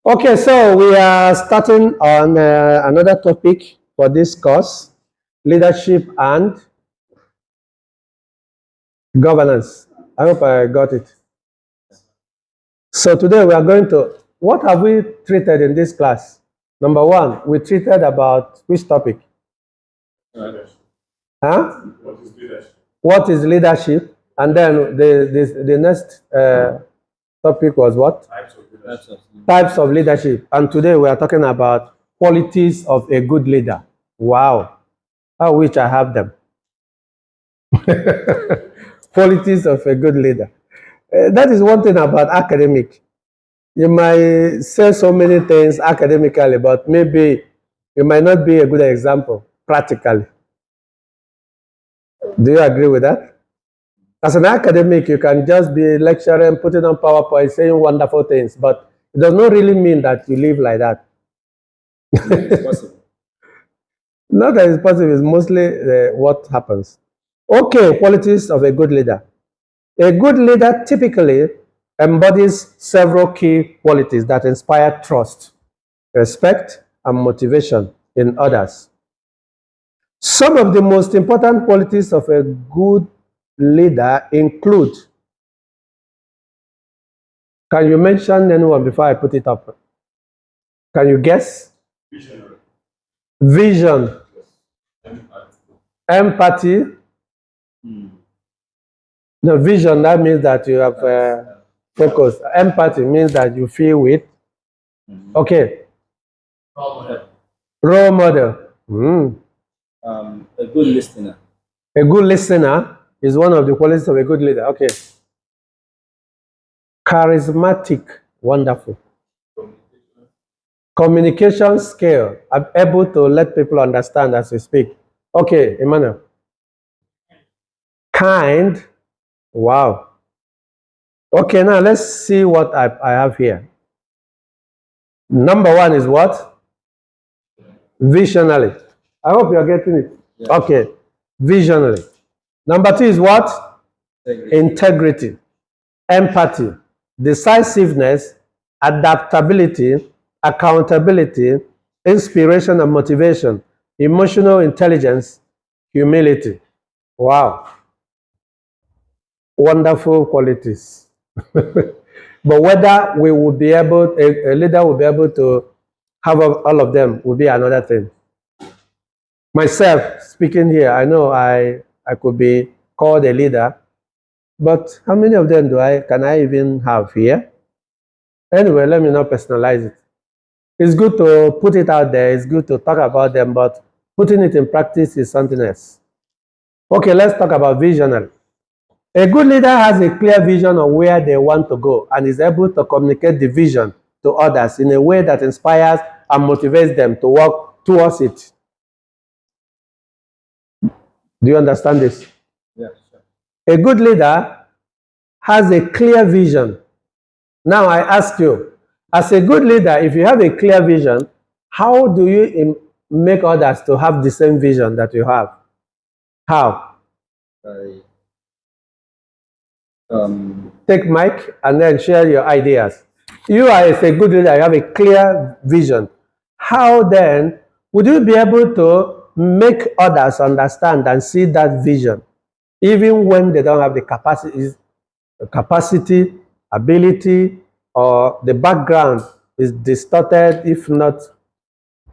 Okay, so we are starting on another topic for this course, leadership and governance. I hope I got it. So today we are going to, what have we treated in this class? Number one, we treated about which topic? Huh? What is leadership? And then the next topic was what? Types of leadership. And today we are talking about qualities of a good leader. Wow. I wish I have them. Qualities of a good leader. That is one thing about academic. You might say so many things academically, but maybe you might not be a good example practically. Do you agree with that? As an academic, you can just be lecturing, putting on PowerPoint, saying wonderful things, but it does not really mean that you live like that. It's possible. Not that it's possible, it's mostly what happens. Okay, qualities of a good leader. A good leader typically embodies several key qualities that inspire trust, respect, and motivation in others. Some of the most important qualities of a good leader include, can you mention anyone before I put it up? Can you guess? Vision, empathy. No, vision, that means that you have focus. Empathy means that you feel with. Okay. Role model. A good listener. A good listener is one of the qualities of a good leader. Okay. Charismatic. Wonderful. Communication skill. I'm able to let people understand as we speak. Okay, Emmanuel. Kind. Wow. Okay, now let's see what I have here. Number one is what? Visionary. I hope you're getting it. Yeah. Okay. Visionary. Number two is what? Integrity, empathy, decisiveness, adaptability, accountability, inspiration and motivation, emotional intelligence, humility. Wow. Wonderful qualities. But whether we will be able, a leader will be able to have all of them will be another thing. Myself speaking here, I know I could be called a leader, but how many of them can I even have here? Anyway, let me not personalize it. It's good to put it out there, it's good to talk about them, but putting it in practice is something else. Okay, let's talk about visionary. A good leader has a clear vision of where they want to go and is able to communicate the vision to others in a way that inspires and motivates them to work towards it. Do you understand this? Yeah, sure. A good leader has a clear vision. Now I ask you, as a good leader, if you have a clear vision, how do you make others to have the same vision that you have? How? Take mic and then share your ideas. You are as a good leader, you have a clear vision. How then would you be able to make others understand and see that vision, even when they don't have the capacity, ability, or the background is distorted, if not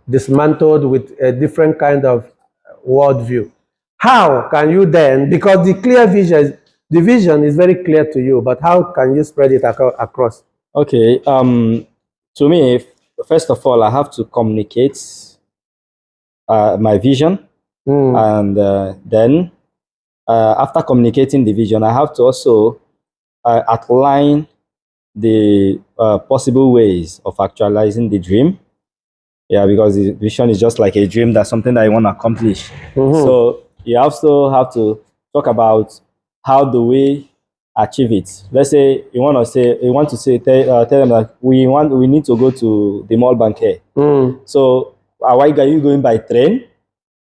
dismantled with a different kind of worldview? How can you then, because the vision is very clear to you, but how can you spread it across? Okay. To me, first of all, I have to communicate my vision, and then after communicating the vision, I have to also outline the possible ways of actualizing the dream. Yeah, because the vision is just like a dream. That's something that you want to accomplish. So you also have to talk about how do we achieve it. Let's say you want to say tell them that we need to go to the mall bank here. So are you going by train,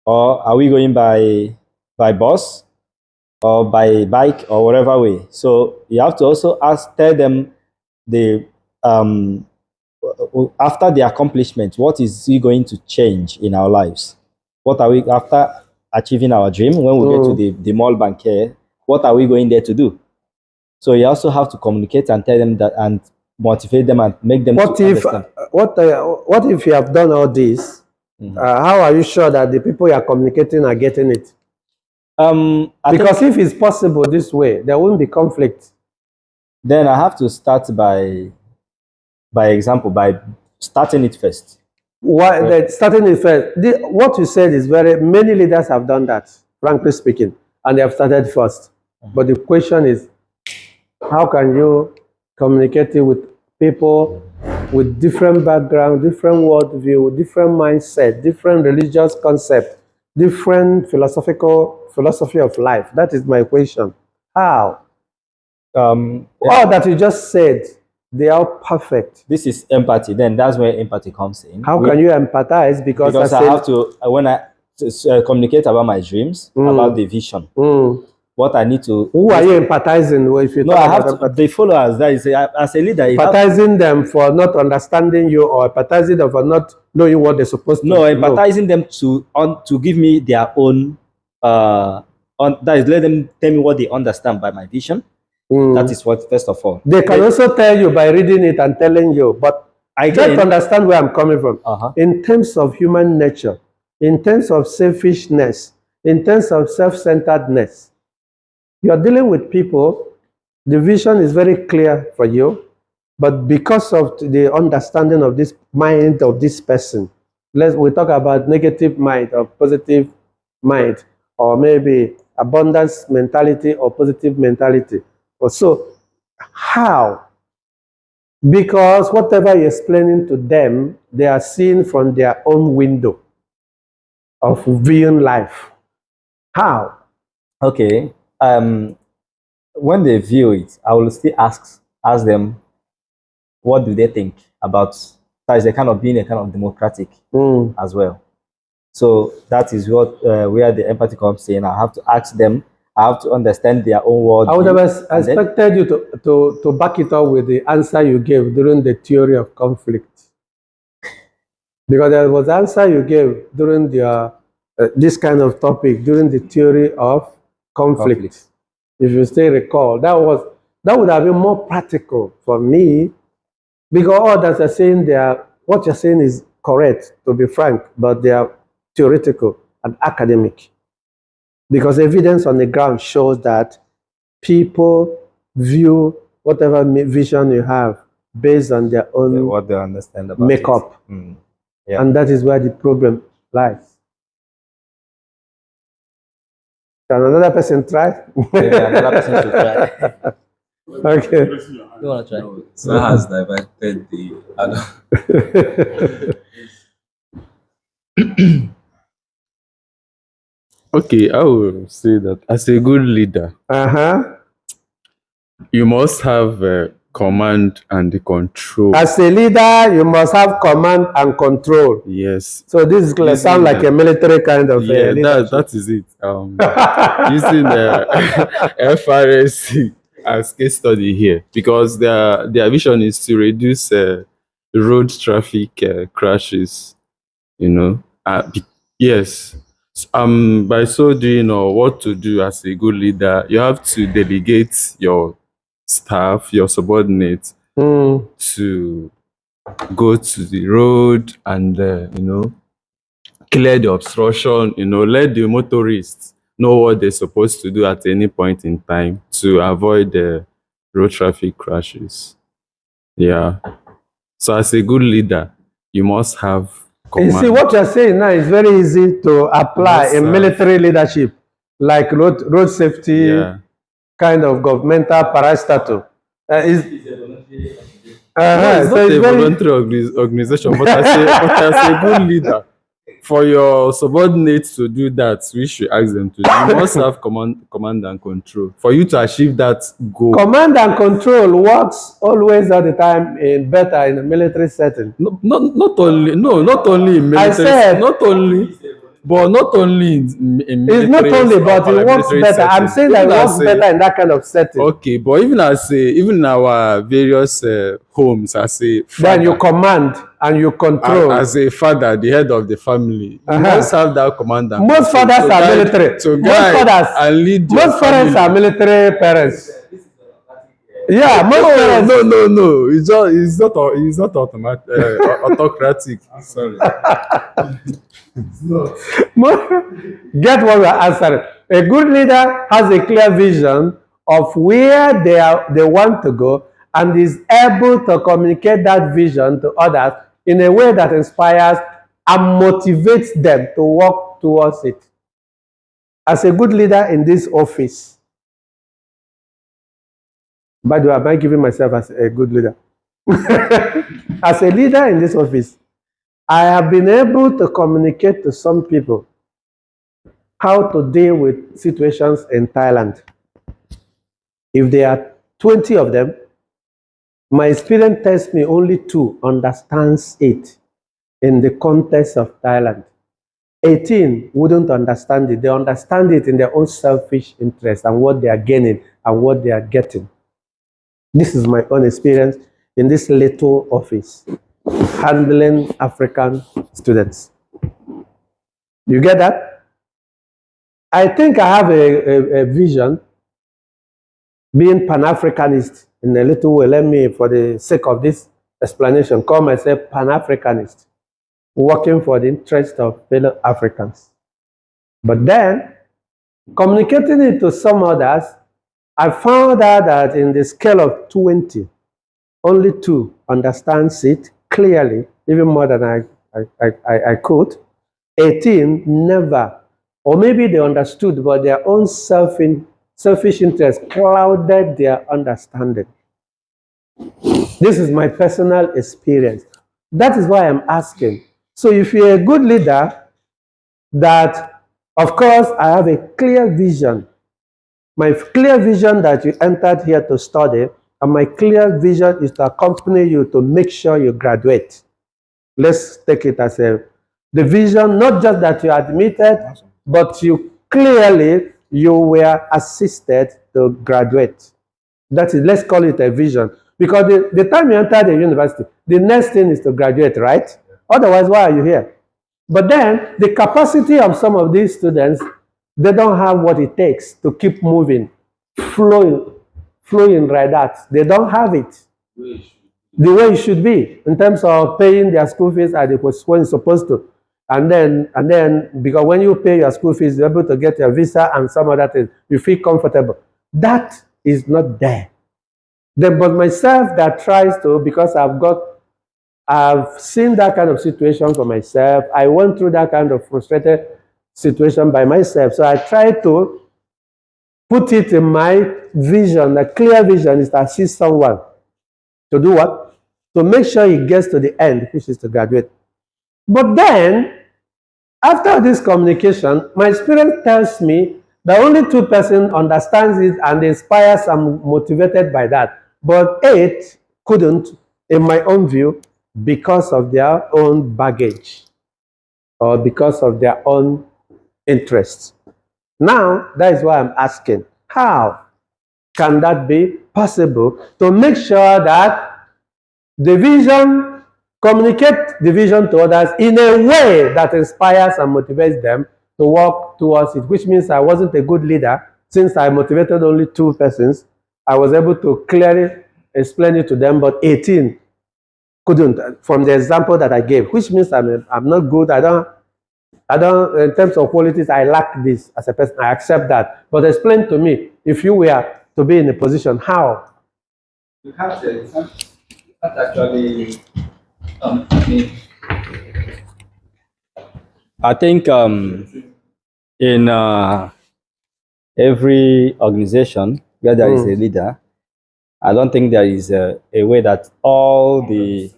or are we going by bus, or by bike, or whatever way? So you have to also tell them the after the accomplishment, what is he going to change in our lives? What are we, after achieving our dream, when we get to the mall banquet, what are we going there to do? So you also have to communicate and tell them that, and motivate them and make them understand. What if you have done all this? How are you sure that the people you are communicating are getting it? Because if it's possible this way, there won't be conflict. Then I have to start by example, by starting it first. Starting it first. What you said is many leaders have done that, frankly speaking, and they have started first. But the question is, how can you communicate with people with different background, different worldview, different mindset, different religious concept, different philosophy of life? That is my question. How? All that you just said, they are perfect. This is empathy. Then that's where empathy comes in. How can you empathize? Because I have to, when I communicate about my dreams, about the vision, what I need to. Who are you empathizing with? If you I have to, the followers. That is, as a leader, empathizing them for not understanding you, or empathizing them for not knowing what they're supposed to. No, empathizing them to give me their own. That is, let them tell me what they understand by my vision. That is what, first of all. They can also tell you by reading it and telling you, but I don't understand where I'm coming from. In terms of human nature, in terms of selfishness, in terms of self-centeredness, you're dealing with people, the vision is very clear for you, but because of the understanding of this mind of this person, we talk about negative mind or positive mind, or maybe abundance mentality or positive mentality. So, how? Because whatever you're explaining to them, they are seeing from their own window of viewing life. How? Okay. When they view it, I will still ask them, what do they think about? That is a kind of being a kind of democratic as well. So that is what where the empathy comes in. I have to ask them. I have to understand their own world. I would have expected you to back it up with the answer you gave during the theory of conflict. Because there was answer you gave during the this kind of topic, during the theory of conflict. If you still recall, that would have been more practical for me, because all that are saying what you're saying is correct, to be frank, but they are theoretical and academic. Because evidence on the ground shows that people view whatever vision you have based on their own what they understand about makeup. Yeah. And that is where the problem lies. Can another person try? Yeah, another person should try. Okay. You want to try? No, so has diverted the other. Okay, I will say that as a good leader, you must have command and control. As a leader, you must have command and control. Yes. So this sounds like a military kind of leadership. that is it. Using the FRSC as case study here, because their vision is to reduce road traffic crashes. Yes. By so doing, or what to do as a good leader, you have to delegate your staff, your subordinates, to go to the road and clear the obstruction. Let the motorists know what they're supposed to do at any point in time to avoid the road traffic crashes. Yeah. So as a good leader, you must have command. You see, what you're saying now is very easy to apply in military leadership, like road safety, kind of governmental parastatal. It's not a voluntary organization, but as a good leader, for your subordinates to do that, we should ask them to do. You must have command and control for you to achieve that goal. Command and control works always all the time better in a military setting. Not only in military. I said, not only. But not only in It's not military only, or but it works paramilitary better. I'm setting. saying that it Even works better in that kind of setting. okay, but even even in our various homes, as a Then you father, command and you control. as a father, the head of the family, you must have that command and Most control fathers to are guide, military. to Most guide fathers, and lead your most parents family. are military parents. Yeah, most No, parents. no. It's not automatic, autocratic. Sorry. Get what we're answering. A good leader has a clear vision of where they want to go and is able to communicate that vision to others in a way that inspires and motivates them to work towards it. As a good leader in this office, by the way, am I giving myself as a good leader? As a leader in this office, I have been able to communicate to some people how to deal with situations in Thailand. If there are 20 of them, my experience tells me only 2 understands it in the context of Thailand. 18 wouldn't understand it. They understand it in their own selfish interest and what they are gaining and what they are getting. This is my own experience in this little office, handling African students. You get that? I think I have a vision being Pan-Africanist in a little way. Let me, for the sake of this explanation, call myself Pan-Africanist, working for the interest of fellow Africans. But then, communicating it to some others, I found out that in the scale of 20, only 2 understands it clearly, even more than I could. 18 never, or maybe they understood, but their own selfish interest clouded their understanding. This is my personal experience. That is why I'm asking. So if you're a good leader, that, of course, I have a clear vision. My clear vision that you entered here to study, and my clear vision is to accompany you to make sure you graduate. Let's take it as the vision, not just that you admitted, but you were assisted to graduate. That is, let's call it a vision. Because the time you enter the university, the next thing is to graduate, right? Otherwise, why are you here? But then, the capacity of some of these students, they don't have what it takes to keep moving, flowing like that. They don't have it the way it should be in terms of paying their school fees as it was when it's supposed to. And then, because when you pay your school fees, you're able to get your visa and some other things. You feel comfortable. That is not there. But myself that tries to, because I've seen that kind of situation for myself. I went through that kind of frustrated situation by myself. So I try to put it in my vision, the clear vision is to assist someone to do what? To make sure he gets to the end, which is to graduate. But then, after this communication, my spirit tells me that only 2 persons understands it and inspires and motivated by that. But 8 couldn't, in my own view, because of their own baggage or because of their own interests. Now, that is why I'm asking, how can that be possible to make sure that the vision, communicate the vision to others in a way that inspires and motivates them to work towards it, which means I wasn't a good leader since I motivated only 2 persons. I was able to clearly explain it to them, but 18 couldn't, from the example that I gave, which means I'm not good. I don't, in terms of qualities, I lack this as a person. I accept that. But explain to me, if you were to be in a position, how? You have to actually I mean, I think in every organization where there is a leader, I don't think there is a way that all the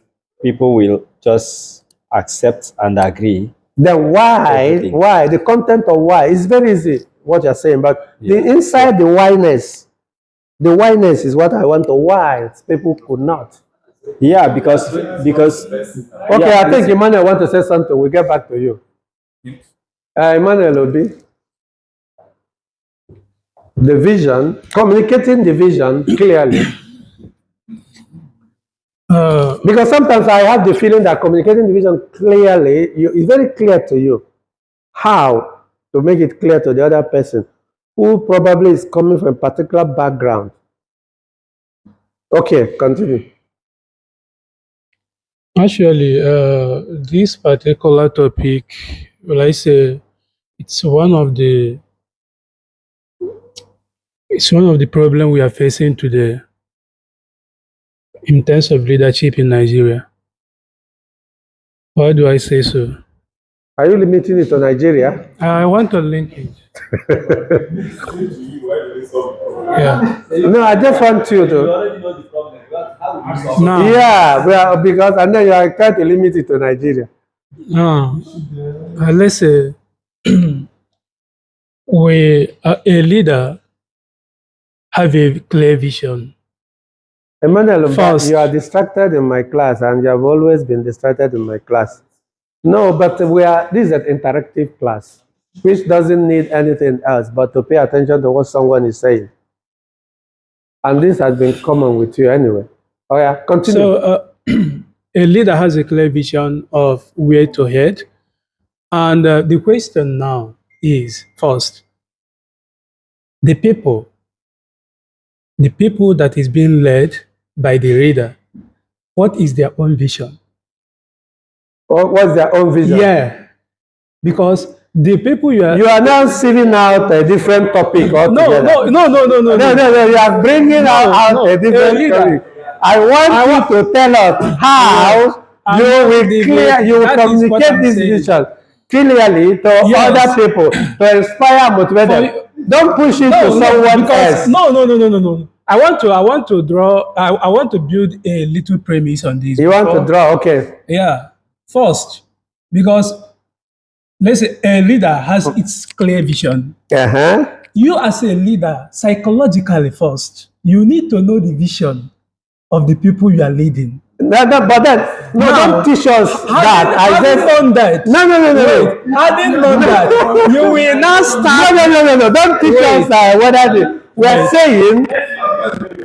people will just accept and agree. Then why? Everything. Why? The content of why is very easy, what you're saying, but Yeah. the inside the whyness is what I want to why people could not. Yeah, because Okay, yeah, I think Emmanuel want to say something. We'll get back to you. Emmanuel Obi, the vision, communicating the vision clearly. Because sometimes I have the feeling that communicating the vision clearly is very clear to you. How to make it clear to the other person who probably is coming from a particular background. Okay, continue. Actually, this particular topic, well, I say it's one of the problem we are facing today in terms of leadership in Nigeria. Why do I say so? Are you limiting it to Nigeria? I want to link it. Yeah. No, I just want you You to. already know the problem. How will you solve it? Now, Yeah, because and then you are trying to limit it to Nigeria. now, let's say a leader have a clear vision. Emmanuel, First. you are distracted in my class, and you have always been distracted in my class. No, but this is an interactive class, which doesn't need anything else but to pay attention to what someone is saying. And this has been common with you anyway. Oh yeah, continue. So a leader has a clear vision of where to head. And the question now is, first, the people that is being led by the leader, what is their own vision? What's their own vision? Yeah, because the people You are now seeing out a different topic altogether. no. You are bringing out a different topic. I want you to tell us how you will communicate this vision clearly to other people to inspire, motivate them. Don't push it to someone else. No. I want to build a little premise on this. You want to draw, okay. Yeah. First, because let's say a leader has its clear vision. You as a leader, psychologically first, you need to know the vision of the people you are leading. But then, don't teach us that. Having done that. No. Having done that, you will now start. No. Don't teach us we are saying,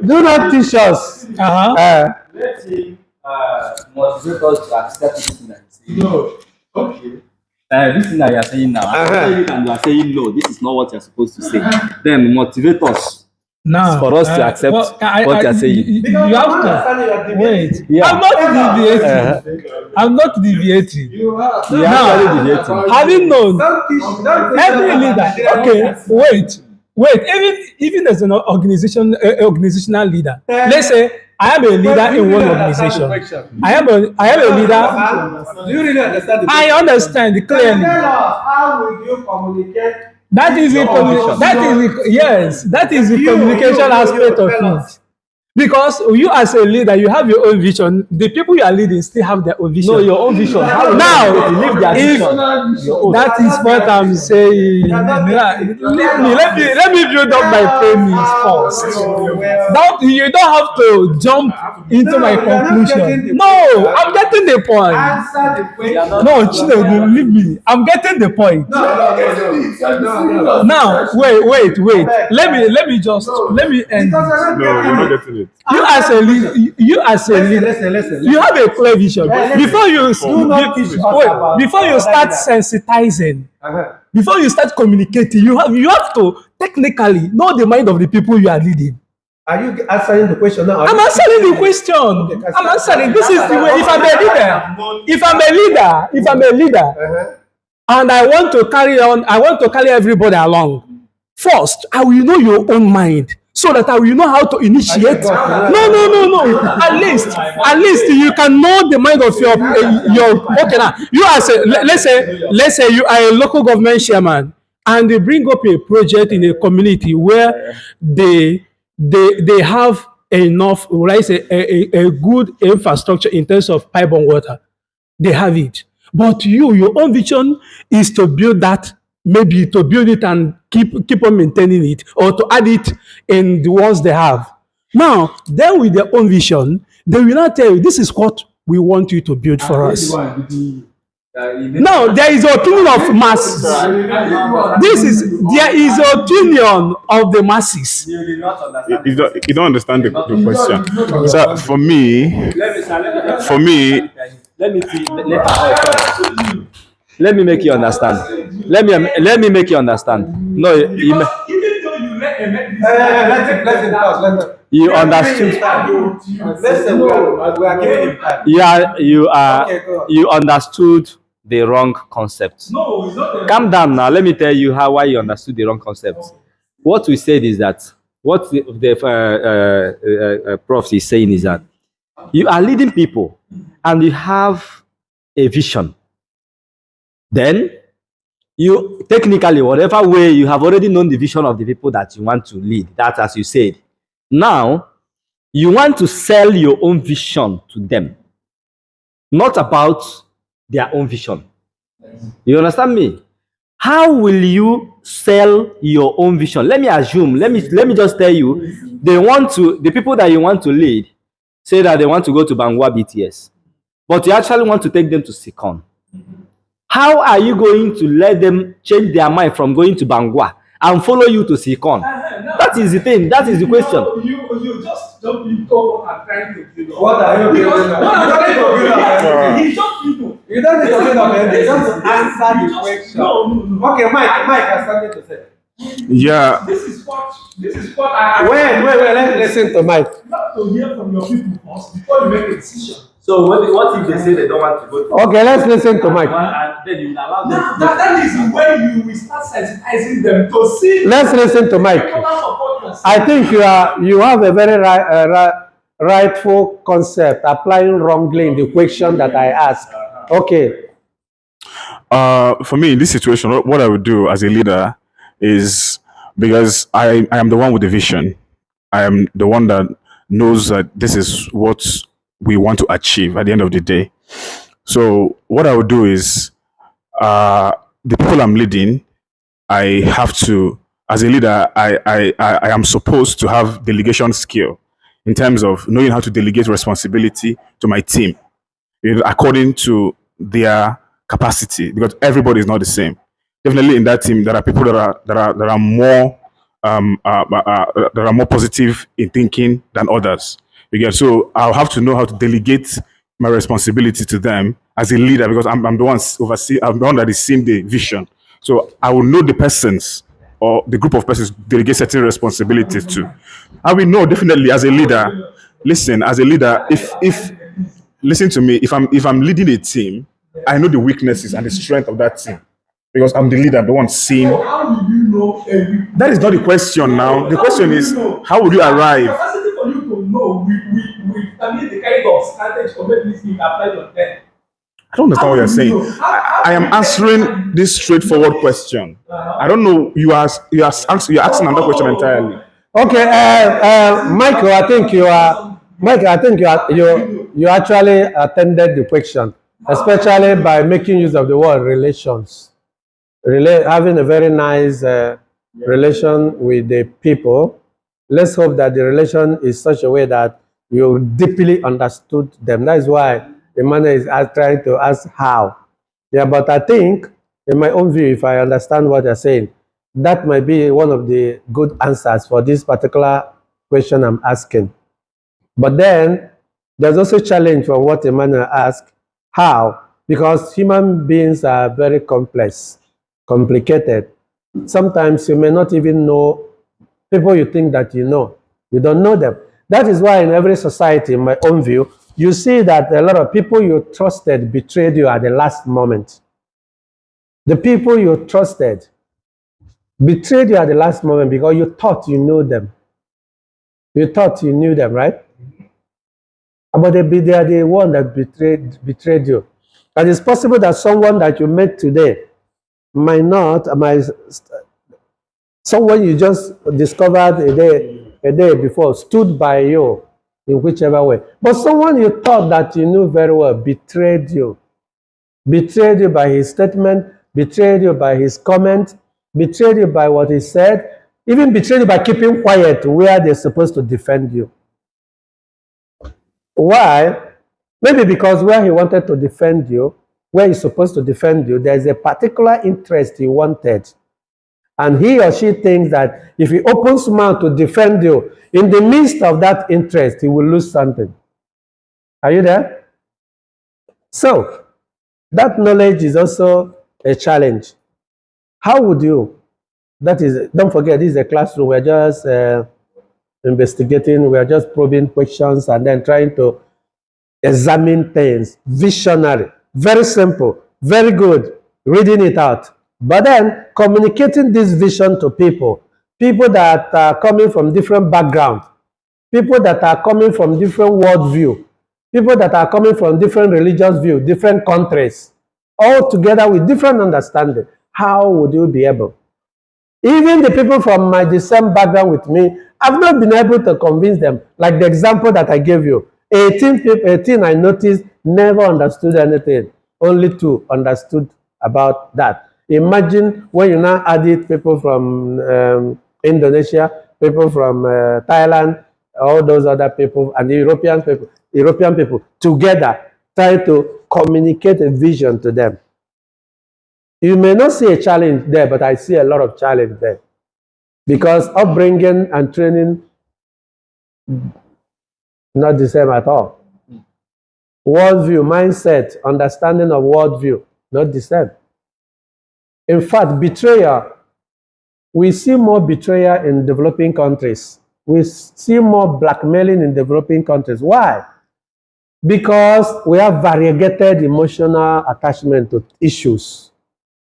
do not teach us. Let him motivate us to accept this thing that he's saying. No. Okay. This thing that you are saying now, and you are saying no, this is not what you are supposed to say. Then motivate us. Now, for us to accept what you are saying. You have to wait. Yeah. I'm not deviating. You are actually deviating. Having known every leader, okay, wait. Even as an organizational leader, let's say I am a leader in one organization. I am a leader. Do you really understand? I understand clearly. Tell us, how will you communicate? That is the communication aspect of it. Because you as a leader, you have your own vision. The people you are leading still have their own vision. No, your own vision. How now, live their vision? That is what I'm saying. Let me build up my premise first. You don't have to jump into my conclusion. No, I'm getting the point. No, Chinedu, leave me. I'm getting the point. Now, wait. Let me end. No, you're not getting it. You as a leader, Listen. you have a clear vision. Before you start sensitizing, before you start communicating, you have to technically know the mind of the people you are leading. Are you answering the question now? I'm answering the question. I'm answering. This is the way. If I'm a leader, and I want to carry everybody along. First, I will know your own mind, so that I will know how to initiate. No. At least you can know the mind of your okay now. You as let's say you are a local government chairman, and they bring up a project in a community where they have enough, a good infrastructure in terms of pipe and water. They have it. But your own vision is to build that, maybe to build it and keep on maintaining it, or to add it in the ones they have. Now, then with their own vision, they will not tell you, this is what we want you to build for us. No, there is opinion of masses. There is opinion of the masses. You did not understand. You don't understand the question. So for me, Let me make you understand. Let me make you understand. No, Even though you let let him talk. you understood. Listen, we are giving him time. You understood the wrong concept. No, it's not. Calm down now. Let me tell you why you understood the wrong concept. What we said is that what the prof is saying is that you are leading people and you have a vision. Then you technically, whatever way, you have already known the vision of the people that you want to lead. That, as you said, now you want to sell your own vision to them, not about their own vision. You understand me? How will you sell your own vision? Let me assume, let me just tell you, the people that you want to lead say that they want to go to Bangwa BTS, but you actually want to take them to Sikon. How are you going to let them change their mind from going to Bangwa and follow you to Sikon? That is the thing. That is the question. You just jump into what I'm trying to do. What are you Because doing? what I'm trying to do, he jumped into. You don't need to give up anything. Just answer the question. No. Okay, Mike has something to say. yeah, This is what I. Wait, let's listen to Mike. You have to hear from your people first before you make a decision. So what if they say they don't want to go to? Okay, let's listen to Mike. And then you will allow them to go. That is when you will start sensitizing them to see. Let's listen to Mike. I think you have a very rightful concept applying wrongly in the question that I asked. Okay. for me in this situation, what I would do as a leader is, because I am the one with the vision. I am the one that knows that this is what we want to achieve at the end of the day. So what I would do is, the people I'm leading, I have to, as a leader, I am supposed to have delegation skill in terms of knowing how to delegate responsibility to my team according to their capacity, because everybody is not the same. Definitely in that team, there are people that are more that are more positive in thinking than others. You get, so I'll have to know how to delegate my responsibility to them as a leader, because I'm the one I'm the one that is seeing the vision. So I will know the persons or the group of persons delegate certain responsibilities to. I will know definitely as a leader. Listen, as a leader, if listen to me, if I'm leading a team, I know the weaknesses and the strength of that team, because I'm the leader, I'm the one seeing. How will you know every? That is not the question now. The question is, how would you arrive? Capacity for you to know I mean the kind of strategy or maybe you apply on them. I don't understand what you're saying. I am answering this straightforward question. I don't know. You're asking another question entirely. Okay, Michael, I think you actually attended the question, especially by making use of the word relations. Having a very nice relation with the people. Let's hope that the relation is such a way that you deeply understood them. That is why Emmanuel is trying to ask how. Yeah, but I think, in my own view, if I understand what you're saying, that might be one of the good answers for this particular question I'm asking. But then, there's also a challenge from what Emmanuel asked, how? Because human beings are very complex, complicated. Sometimes you may not even know people you think that you know. You don't know them. That is why in every society, in my own view, you see that a lot of people you trusted betrayed you at the last moment. The people you trusted betrayed you at the last moment because you thought you knew them. You thought you knew them, right? But they are the one that betrayed you. And it's possible that someone that you met today someone you just discovered a day before stood by you in whichever way. But someone you thought that you knew very well betrayed you. Betrayed you by his statement, betrayed you by his comment, betrayed you by what he said, even betrayed you by keeping quiet where they're supposed to defend you. Why? Maybe because where he wanted to defend you, where he's supposed to defend you, there's a particular interest he wanted. And he or she thinks that if he opens mouth to defend you, in the midst of that interest, he will lose something. Are you there? So, that knowledge is also a challenge. How would you? That is, don't forget, this is a classroom. We're just investigating, we're just probing questions and then trying to examine things. Visionary, very simple, very good, reading it out. But then communicating this vision to people that are coming from different backgrounds, people that are coming from different worldview, people that are coming from different religious view, different countries, all together with different understanding. How would you be able? Even the people from the same background with me, I've not been able to convince them. Like the example that I gave you, 18 I noticed never understood anything. Only 2 understood about that. Imagine when you now added people from Indonesia, people from Thailand, all those other people, and the European people together, trying to communicate a vision to them. You may not see a challenge there, but I see a lot of challenge there. Because upbringing and training, not the same at all. Worldview, mindset, understanding of worldview, not the same. In fact, betrayal, we see more betrayal in developing countries. We see more blackmailing in developing countries. Why? Because we have variegated emotional attachment to issues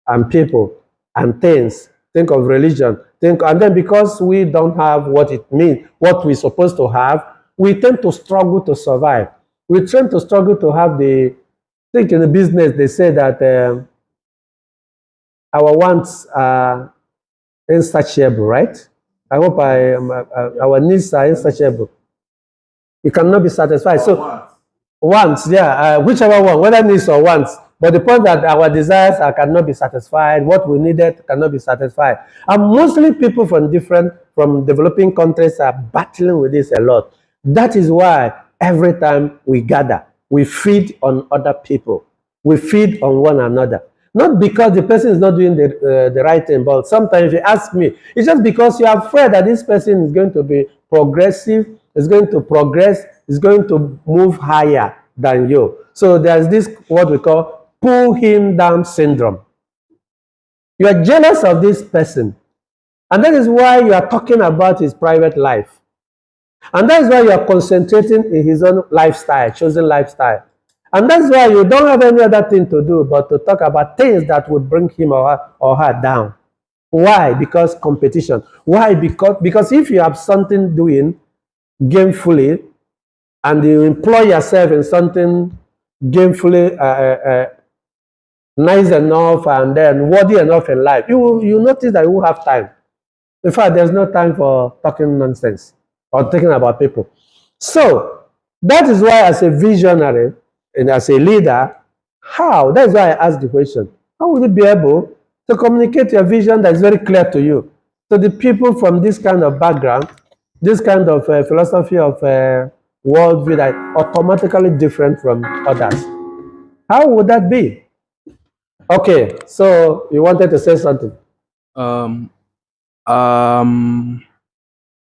and people and things. Think of religion. And then because we don't have what it means, what we're supposed to have, we tend to struggle to survive. We tend to struggle to have I think in the business they say that our wants are insatiable, right? I hope our needs are insatiable. You cannot be satisfied. So wants, yeah, whichever one, whether needs or wants. But the point that our desires cannot be satisfied, what we needed cannot be satisfied. And mostly people from developing countries are battling with this a lot. That is why every time we gather, we feed on other people. We feed on one another. Not because the person is not doing the right thing, but sometimes if you ask me, it's just because you are afraid that this person is going to be progressive, is going to progress, is going to move higher than you. So there's this, what we call, pull him down syndrome. You are jealous of this person. And that is why you are talking about his private life. And that is why you are concentrating in his own lifestyle, chosen lifestyle. And that's why you don't have any other thing to do but to talk about things that would bring him or her down. Why? Because competition. Why? Because if you have something doing gamefully and you employ yourself in something gamefully nice enough and then worthy enough in life, you notice that you will have time. In fact, there's no time for talking nonsense or thinking about people. So that is why as a visionary and as a leader, that's why I asked the question, how will you be able to communicate your vision that is very clear to you, to the people from this kind of background, this kind of philosophy of worldview that automatically different from others? How would that be? Okay, so you wanted to say something. Um,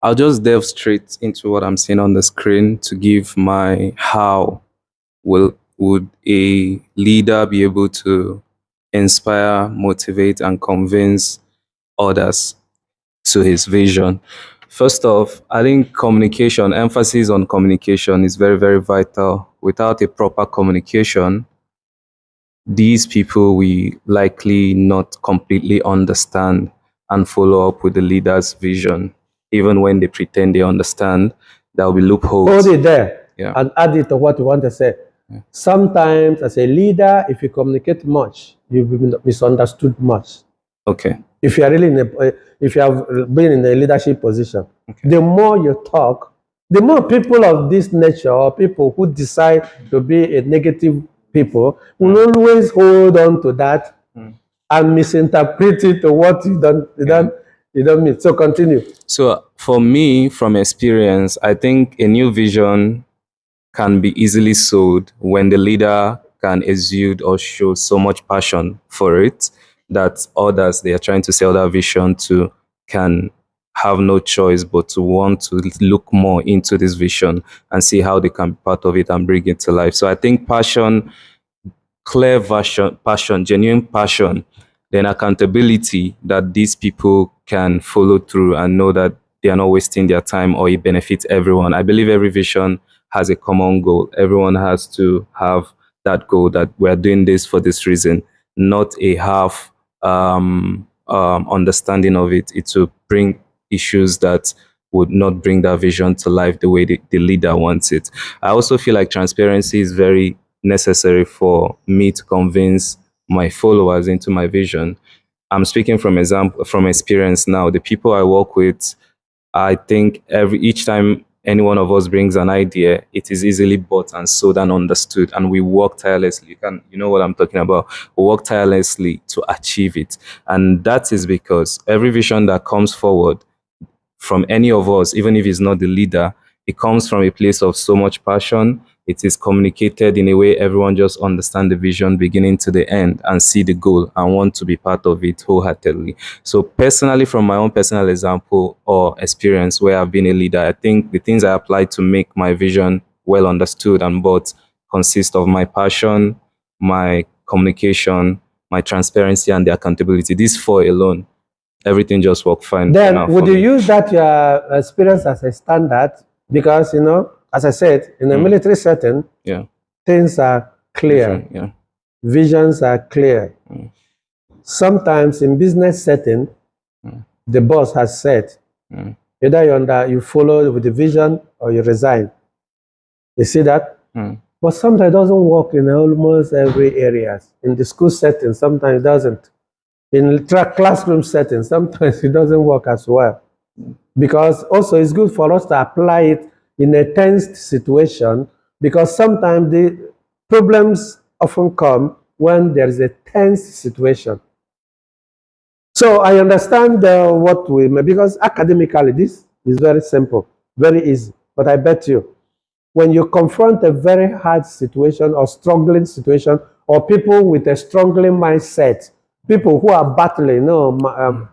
I'll just delve straight into what I'm seeing on the screen to give my how would a leader be able to inspire, motivate, and convince others to his vision. First off, I think emphasis on communication is very, very vital. Without a proper communication, these people will likely not completely understand and follow up with the leader's vision. Even when they pretend they understand, there will be loopholes. Hold it there and add it to what you want to say. Sometimes as a leader, if you communicate much, you'll be misunderstood much. Okay. If you are really if you have been in a leadership position, the more you talk, the more people of this nature or people who decide to be a negative people will always hold on to that and misinterpret it to what you don't mean. So continue. So for me, from experience, I think a new vision can be easily sold when the leader can exude or show so much passion for it that others they are trying to sell that vision to can have no choice but to want to look more into this vision and see how they can be part of it and bring it to life. So I think passion, clear passion, genuine passion, then accountability that these people can follow through and know that they are not wasting their time or it benefits everyone. I believe every vision has a common goal. Everyone has to have that goal that we're doing this for this reason, not a half understanding of it. It will bring issues that would not bring that vision to life the way the leader wants it. I also feel like transparency is very necessary for me to convince my followers into my vision. I'm speaking from experience now. The people I work with, I think each time any one of us brings an idea, it is easily bought and sold and understood, and we work tirelessly. You know what I'm talking about. We work tirelessly to achieve it, and that is because every vision that comes forward from any of us, even if it's not the leader, it comes from a place of so much passion. It is communicated in a way everyone just understand the vision beginning to the end and see the goal and want to be part of it wholeheartedly. So personally, from my own personal example or experience where I've been a leader, I think the things I apply to make my vision well understood and bought consist of my passion, my communication, my transparency, and the accountability. These four alone, everything just worked fine. Then would you use that your experience as a standard? Because, you know, as I said, in a military setting, things are clear. Visions are clear. Sometimes in business setting, the boss has said, either you follow with the vision or you resign. You see that? But sometimes it doesn't work in almost every area. In the school setting, sometimes it doesn't. In classroom setting, sometimes it doesn't work as well. Because also it's good for us to apply it in a tensed situation, because sometimes the problems often come when there is a tense situation. So I understand what we may, because academically this is very simple, very easy. But I bet you, when you confront a very hard situation or struggling situation, or people with a struggling mindset, people who are battling, you know,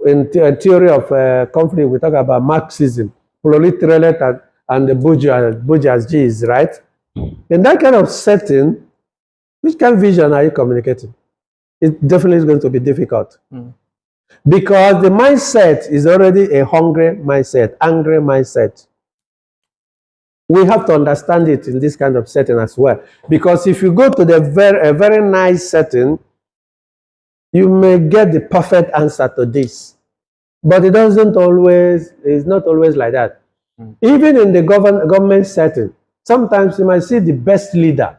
in theory of conflict, we talk about Marxism, proletariat and the bourgeoisie, right? In that kind of setting, which kind of vision are you communicating? It definitely is going to be difficult. Because the mindset is already a hungry mindset, angry mindset. We have to understand it in this kind of setting as well. Because if you go to a very nice setting, you may get the perfect answer to this. But it's not always like that. Even in the government setting, sometimes you might see the best leader,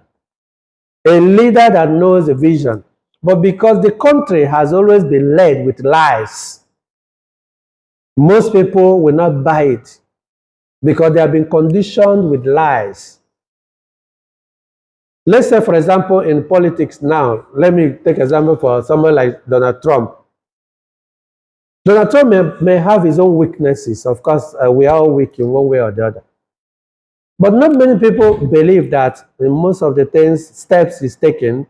a leader that knows the vision. But because the country has always been led with lies, most people will not buy it because they have been conditioned with lies. Let's say, for example, in politics now, let me take example for someone like Donald Trump. Donald Trump may have his own weaknesses. Of course, we are all weak in one way or the other. But not many people believe that in most of the steps he's taken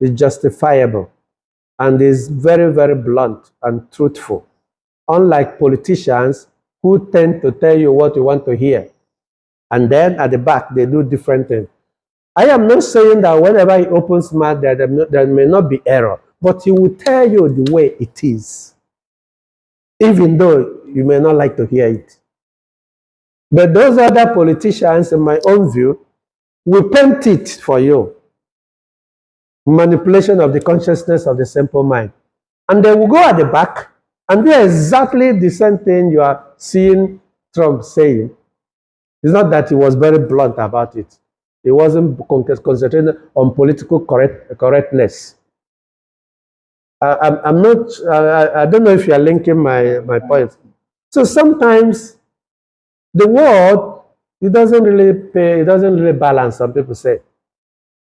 is justifiable and is very, very blunt and truthful. Unlike politicians who tend to tell you what you want to hear. And then at the back, they do different things. I am not saying that whenever he opens mouth, there may not be error, but he will tell you the way it is, even though you may not like to hear it. But those other politicians, in my own view, will paint it for you. Manipulation of the consciousness of the simple mind. And they will go at the back and do exactly the same thing you are seeing Trump saying. It's not that he was very blunt about it. He wasn't concentrating on political correctness. I'm not, I don't know if you are linking my point. So sometimes the world, it doesn't really balance, some people say.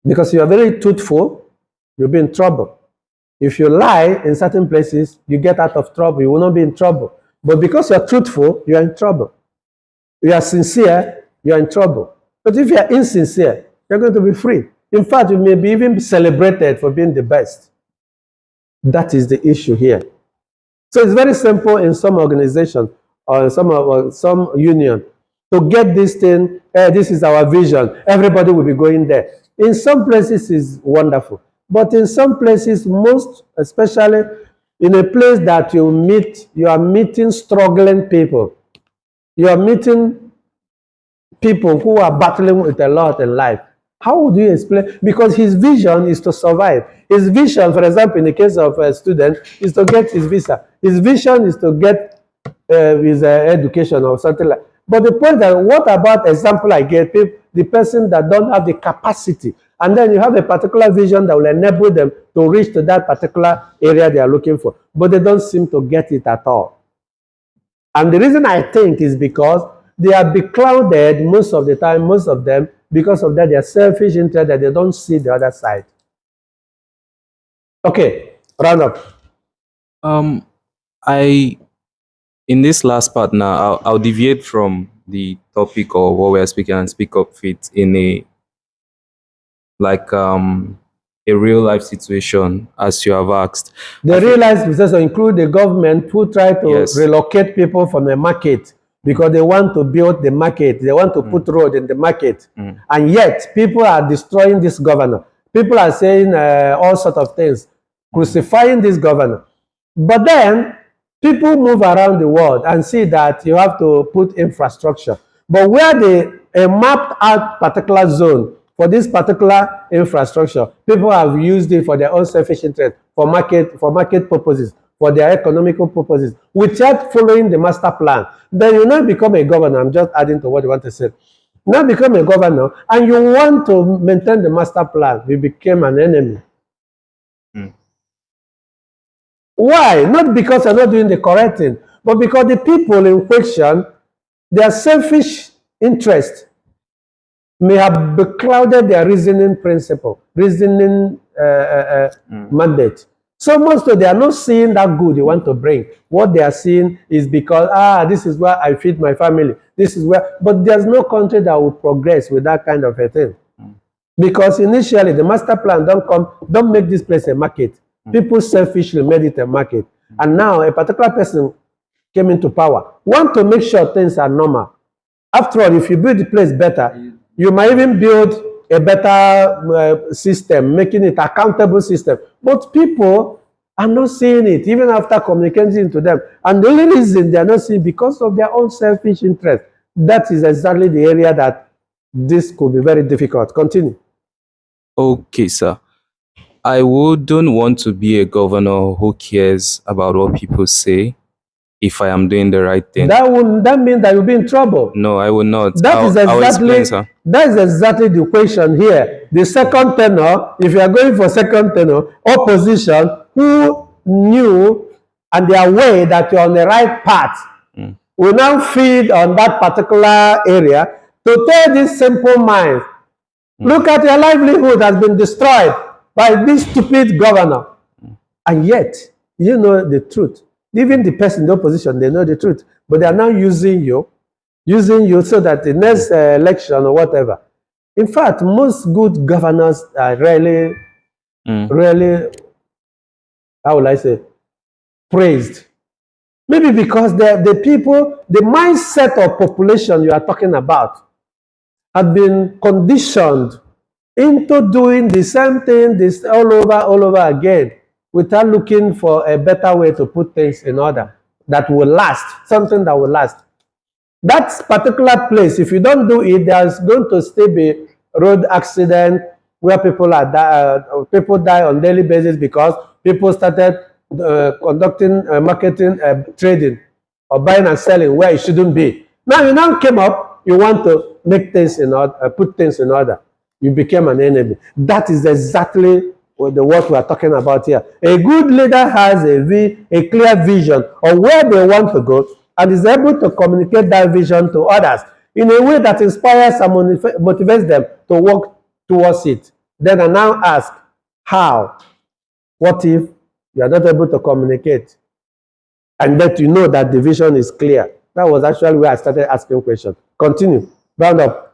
Because you are very truthful, you'll be in trouble. If you lie in certain places, you get out of trouble, you will not be in trouble. But because you're truthful, you are in trouble. You are sincere, you are in trouble. But if you are insincere, you're going to be free. In fact, you may be even celebrated for being the best. That is the issue here. So it's very simple in some organization or some union to get this thing. This is our vision. Everybody will be going there. In some places, it's wonderful, but in some places, most especially in a place that you are meeting struggling people. You are meeting people who are battling with a lot in life. How would you explain? Because his vision is to survive. His vision, for example, in the case of a student, is to get his visa. His vision is to get his education or something like. But the point that, what about example I get, the person that don't have the capacity, and then you have a particular vision that will enable them to reach to that particular area they are looking for, but they don't seem to get it at all. And the reason I think is because they are beclouded most of the time, most of them, because of that, their selfish interest that they don't see the other side. Okay, round up. In this last part now, I'll deviate from the topic of what we are speaking and speak up it in a real life situation, as you have asked. The real life situation include the government who try to Yes. relocate people from the market because they want to build the market, they want to put road in the market, and yet people are destroying this governor. People are saying all sorts of things, crucifying this governor. But then people move around the world and see that you have to put infrastructure. But where they mapped out particular zone for this particular infrastructure, people have used it for their own selfish interest, for market purposes, for their economical purposes, without following the master plan. Then you now become a governor. I'm just adding to what you want to say. Now become a governor, and you want to maintain the master plan. You became an enemy. Why? Not because you're not doing the correct thing, but because the people in question, their selfish interest may have beclouded their reasoning principle, reasoning mandate. So most of they are not seeing that good you want to bring. What they are seeing is because, this is where I feed my family. This is where, but there's no country that will progress with that kind of a thing. Because initially the master plan don't make this place a market. People selfishly made it a market. And now a particular person came into power. Want to make sure things are normal. After all, if you build the place better, you might even build a better system, making it accountable system. But people are not seeing it, even after communicating to them. And the only reason they are not seeing because of their own selfish interest. That is exactly the area that this could be very difficult. Continue. Okay, sir. I wouldn't want to be a governor who cares about what people say if I am doing the right thing. That means that you'll be in trouble. No, I will not. I'll explain, sir. That is exactly the question here. The second tenor, if you are going for second tenor, opposition who knew and they are aware that you're on the right path will now feed on that particular area to tell this simple mind, look at your livelihood has been destroyed by this stupid governor. And yet, you know the truth. Even the person in the opposition, they know the truth. But they are now using you so that the next election or whatever. In fact, most good governors are really, how will I say, praised. Maybe because the people, the mindset of population you are talking about had been conditioned into doing the same thing this all over again without looking for a better way to put things in order that will last, something that will last. That particular place, if you don't do it, there's going to still be road accident where people die on daily basis because people started conducting marketing, trading, or buying and selling where it shouldn't be. Now you now came up, you want to make things in order, put things in order. You became an enemy. That is exactly what we are talking about here. A good leader has a clear vision of where they want to go and is able to communicate that vision to others in a way that inspires and motivates them to work towards it. Then I now ask, how? What if you are not able to communicate? And that you know that the vision is clear. That was actually where I started asking questions. Continue. Round up.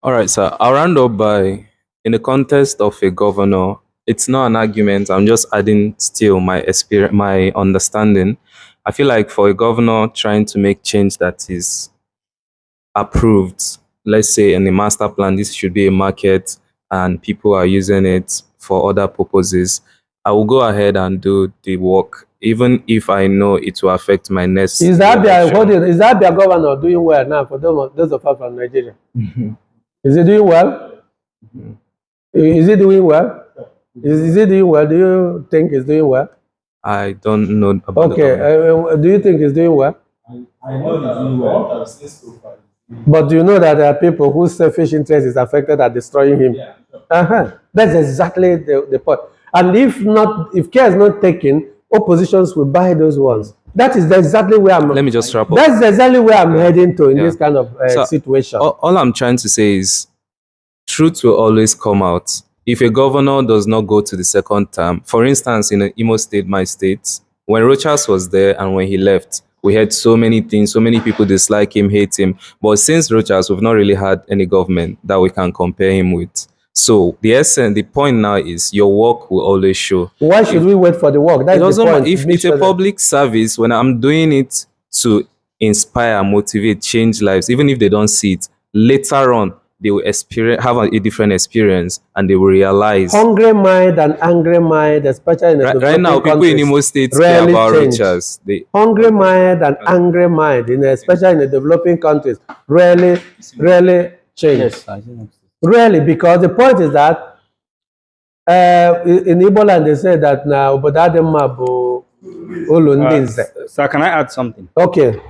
All right, sir. I'll round up by in the context of a governor, it's not an argument. I'm just adding still my experience, my understanding. I feel like for a governor trying to make change that is approved, let's say in the master plan, this should be a market and people are using it for other purposes, I will go ahead and do the work, even if I know it will affect my next Is that election. is that their governor doing well now for those of us from Nigeria? Is he doing well? Is he doing well? Is he doing well? Do you think he's doing well? I don't know about Okay, the governor. do you think he's doing well? I know he's doing well. But do you know that there are people whose selfish interest is affected at destroying him? Yeah. That's exactly the point. And if care is not taken, oppositions will buy those ones. That is exactly where I'm. Let me just wrap up. That's exactly where I'm heading to in Yeah. this kind of So, situation. all I'm trying to say is truth will always come out. If a governor does not go to the second term, for instance, in Imo State, my state, when Rochas was there and when he left, we had so many things, so many people dislike him, hate him. But since Rochas, we've not really had any government that we can compare him with. So the point now is your work will always show. Why should we wait for the work? That's It doesn't the matter point. if it's a public service. When I'm doing it to inspire, motivate, change lives, even if they don't see it, later on they will have a different experience, and they will realize. Hungry mind and angry mind, especially in the Right now, people in Imo State care rarely about change. Rochas. Hungry mind and angry mind, especially in the developing countries, rarely change. Yes, I think Really, because the point is that in Igbo land they say that now Obodademabu Olundinze. Sir, can I add something? Okay.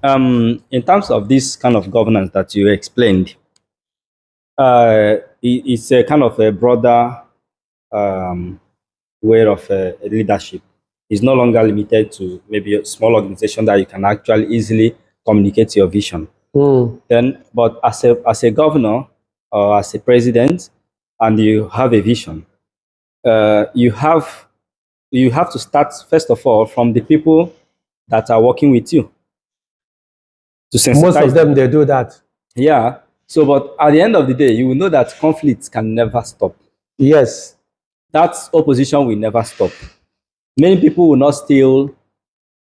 In terms of this kind of governance that you explained, it's a kind of a broader way of leadership. It's no longer limited to maybe a small organization that you can actually easily communicate your vision. Then, but as a governor or as a president, and you have a vision, you have to start first of all from the people that are working with you. To sensitize Most of them they do that. Yeah. So, but at the end of the day, you will know that conflicts can never stop. Yes. That opposition will never stop. Many people will not still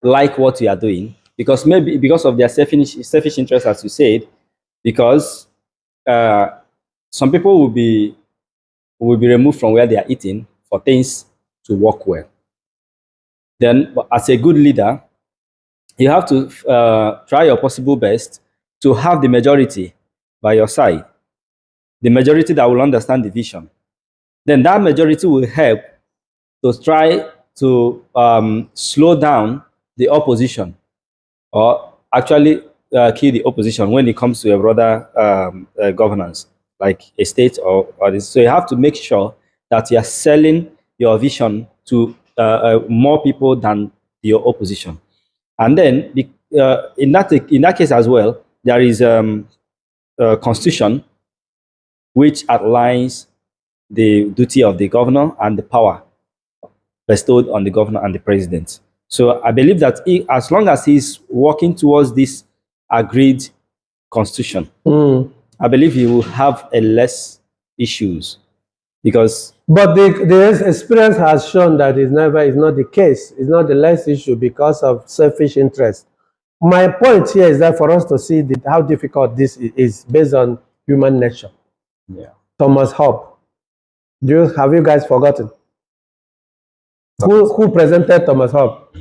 like what you are doing because maybe because of their selfish interest, as you said, because some people will be removed from where they are eating for things to work well. Then, as a good leader, you have to try your possible best to have the majority by your side, the majority that will understand the vision. Then that majority will help to try to slow down the opposition, or actually kill the opposition when it comes to a broader governance, like a state or this. So you have to make sure that you are selling your vision to more people than your opposition. And then in that case as well, there is a constitution which outlines the duty of the governor and the power bestowed on the governor and the president. So I believe that as long as he's working towards this agreed constitution, I believe he will have a less issues because. But the experience has shown that is not the case. It's not the less issue because of selfish interest. My point here is that for us to see how difficult this is based on human nature. Yeah. Thomas Hobbes. Have you guys forgotten? Who presented Thomas Hobbes?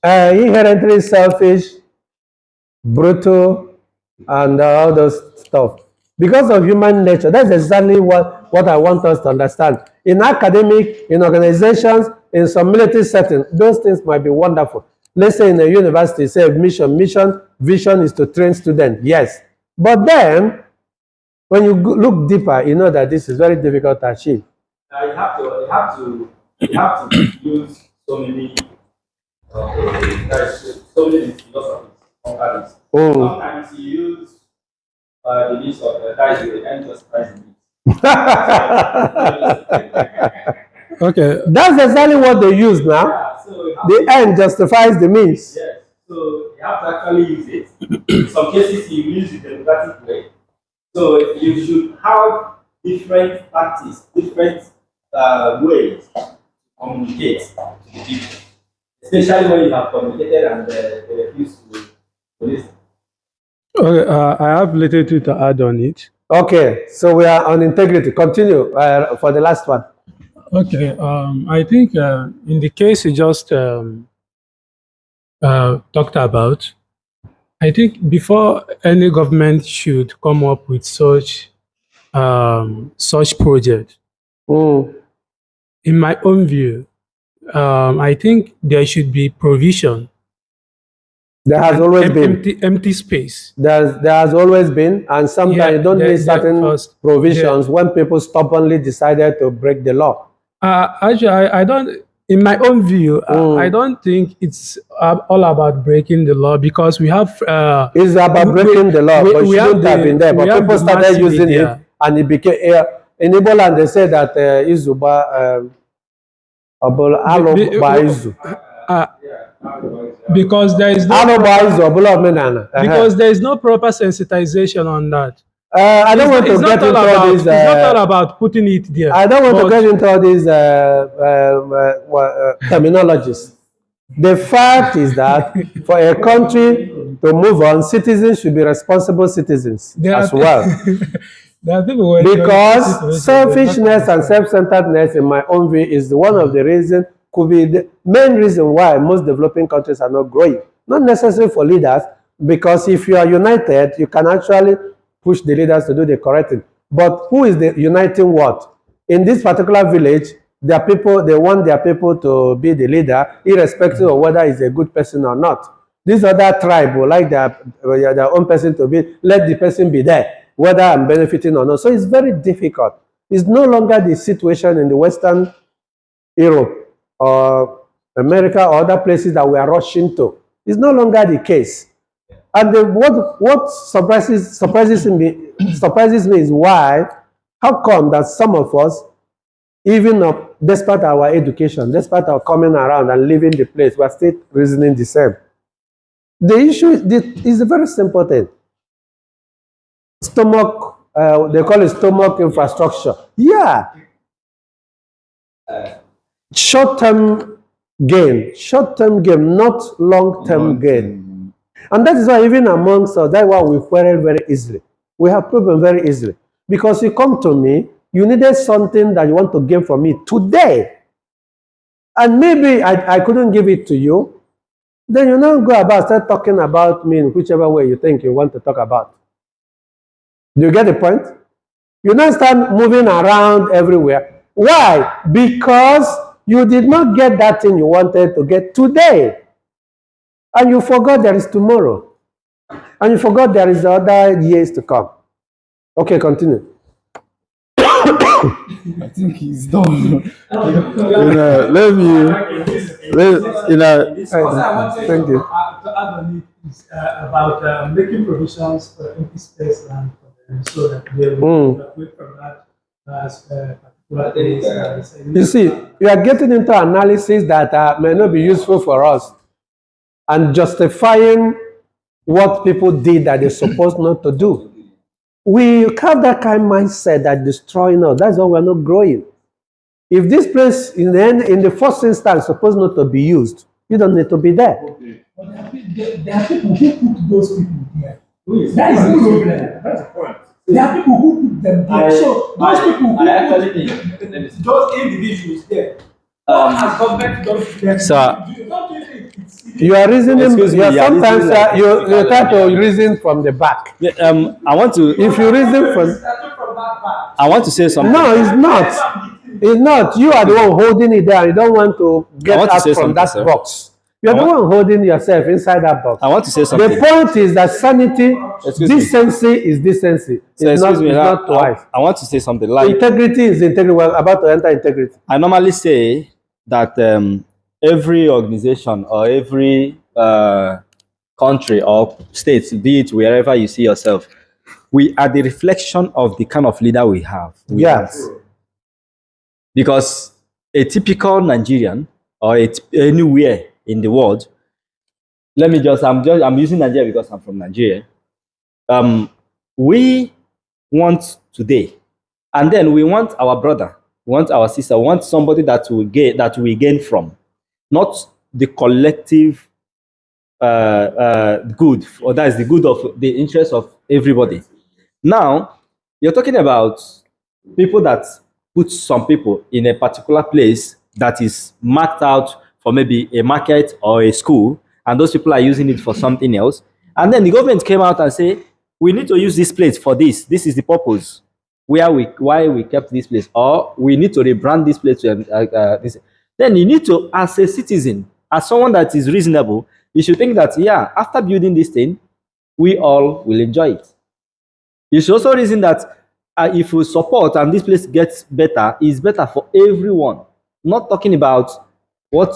Inherently selfish, brutal, and all those stuff. Because of human nature, that's exactly what I want us to understand. In academic, in organizations, in some military settings, those things might be wonderful. Let's say in a university, say vision is to train students. Yes. But then, when you look deeper, you know that this is very difficult to achieve. You have to use so many philosophies. Sometimes you use the list of the end justifies the means. Okay. That's exactly what they use now. Yeah, so the end justifies the means. Yes. So you have to actually use it. In some cases, you use it in a democratic way. So you should have different tactics, different ways to communicate to the people, especially when you have communicated and they refuse to listen. Okay, I have little to add on it. Okay, so we are on integrity. Continue for the last one. Okay, I think in the case you just talked about, I think before any government should come up with such project, in my own view, I think there should be provision. There has always been. Empty space. There has always been, and sometimes you don't need certain provisions when people stubbornly decided to break the law. Actually, I don't. In my own view, I don't think it's all about breaking the law, because we have. It's about breaking the law, but it shouldn't have been there. But people started using it, and it became in Igbo land. They say that Izuba because there is no proper sensitization on that. I don't want to get into all this. It's not all about putting it there. I don't want to get into all these terminologies. The fact is that for a country to move on, citizens should be responsible citizens as well. Because selfishness and self-centeredness, in my own view, is one of the reasons, could be the main reason why most developing countries are not growing. Not necessarily for leaders, because if you are united, you can actually push the leaders to do the correct thing. But who is the uniting what? In this particular village, their people, they want their people to be the leader, irrespective of whether he's a good person or not. This other tribe would like their own person to be, let the person be there, whether I'm benefiting or not. So it's very difficult. It's no longer the situation in the Western Europe or America or other places that we are rushing to. It's no longer the case. And what surprises me is why, how come that some of us, even despite our education, despite our coming around and leaving the place, we're still reasoning the same. The issue is a very simple thing. Stomach, they call it stomach infrastructure. Yeah. Short-term gain, not long-term gain. And that is why even amongst us, that's why we quarrel very easily. We have problems very easily. Because you come to me, you needed something that you want to gain from me today. And maybe I couldn't give it to you. Then you now go about, start talking about me in whichever way you think you want to talk about. Do you get the point? You now start moving around everywhere. Why? Because you did not get that thing you wanted to get today. And you forgot there is tomorrow. And you forgot there is other years to come. Okay, continue. I think he's done. Thank you. To add on it is about making provisions for empty space and for them, so that they will evacuate from that particular place. You see, you are getting into analysis that may not be useful for us, and justifying what people did that they're supposed not to do. We have that kind of mindset that destroying us. That's why we're not growing. If this place in the first instance is supposed not to be used, you don't need to be there. Okay. But there are people who put those people there. That is the problem. That's the point. There are people who put them there. So those people who put those individuals there, as government don't you are reasoning. Sometimes you try to reason from the back. I want to. If you reason from, I want to say something. No, it's not. It's not. You are the one holding it there. You don't want to get out from that box. You're the one holding yourself inside that box. I want to say something. The point is that sanity, decency is decency. It's not twice. I want to say something. Like integrity is integrity. We're about to enter integrity. I normally say that every organization or every country or state, be it wherever you see yourself, we are the reflection of the kind of leader we have. Yes. Because a typical Nigerian or anywhere in the world, I'm using Nigeria because I'm from Nigeria. We want today And then we want our brother, we want our sister, we want somebody that we gain from, not the collective good, or that is the good of the interest of everybody. Now, you're talking about people that put some people in a particular place that is marked out for maybe a market or a school, and those people are using it for something else. And then the government came out and say, we need to use this place for this. This is the purpose why we kept this place, or we need to rebrand this place to this. Then you need to, as a citizen, as someone that is reasonable, you should think that, yeah, after building this thing, we all will enjoy it. You should also reason that if we support and this place gets better, it's better for everyone. Not talking about what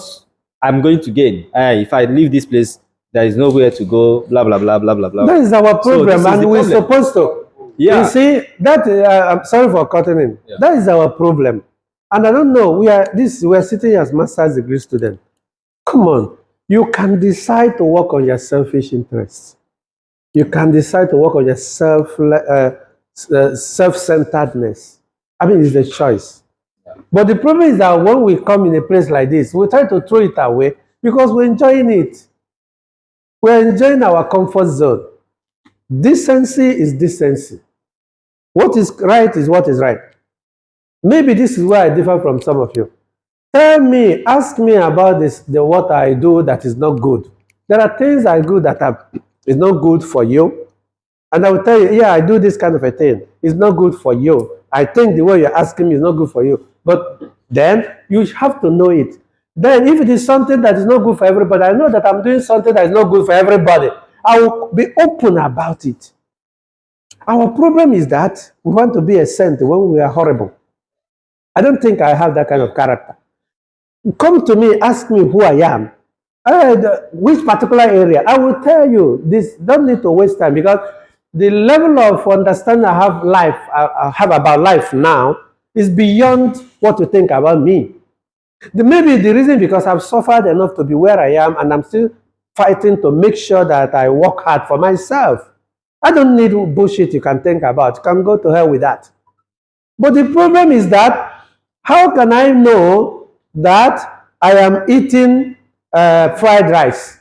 I'm going to gain. If I leave this place, there is nowhere to go, blah, blah, blah, blah, blah, blah. That is our problem, this is and the we're problem. supposed to. Yeah. You see, that I'm sorry for cutting in. Yeah. That is our problem. And I don't know, we are sitting as master's degree students. Come on. You can decide to work on your selfish interests. You can decide to work on your self-centeredness. I mean, it's a choice. But the problem is that when we come in a place like this, we try to throw it away because we're enjoying it. We're enjoying our comfort zone. Decency is decency. What is right is what is right. Maybe this is where I differ from some of you. Ask me about what I do that is not good. There are things I do that is not good for you. And I will tell you, yeah, I do this kind of a thing. It's not good for you. I think the way you're asking me is not good for you. But then you have to know it. Then if it is something that is not good for everybody, I know that I'm doing something that is not good for everybody. I will be open about it. Our problem is that we want to be a saint when we are horrible. I don't think I have that kind of character. Come to me, ask me who I am. Which particular area? I will tell you this. Don't need to waste time, because the level of understanding I have about life now is beyond what you think about me. Maybe the reason because I've suffered enough to be where I am, and I'm still fighting to make sure that I work hard for myself. I don't need bullshit you can think about. You can go to hell with that. But the problem is that, how can I know that I am eating fried rice?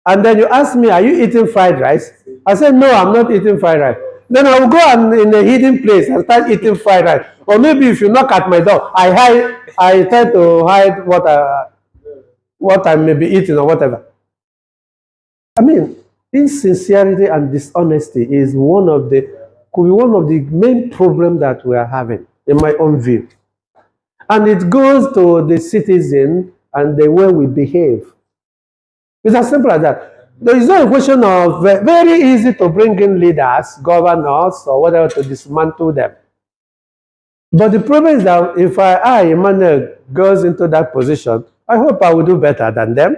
And then you ask me, are you eating fried rice? I said, no, I'm not eating fried rice. Then I will go in a hidden place and start eating fried rice. Or maybe if you knock at my door, I try to hide what I may be eating or whatever. I mean, insincerity and dishonesty is could be one of the main problems that we are having, in my own view. And it goes to the citizen and the way we behave. It's as simple as that. There is no question of very easy to bring in leaders, governors, or whatever to dismantle them. But the problem is that if Emmanuel, goes into that position, I hope I will do better than them.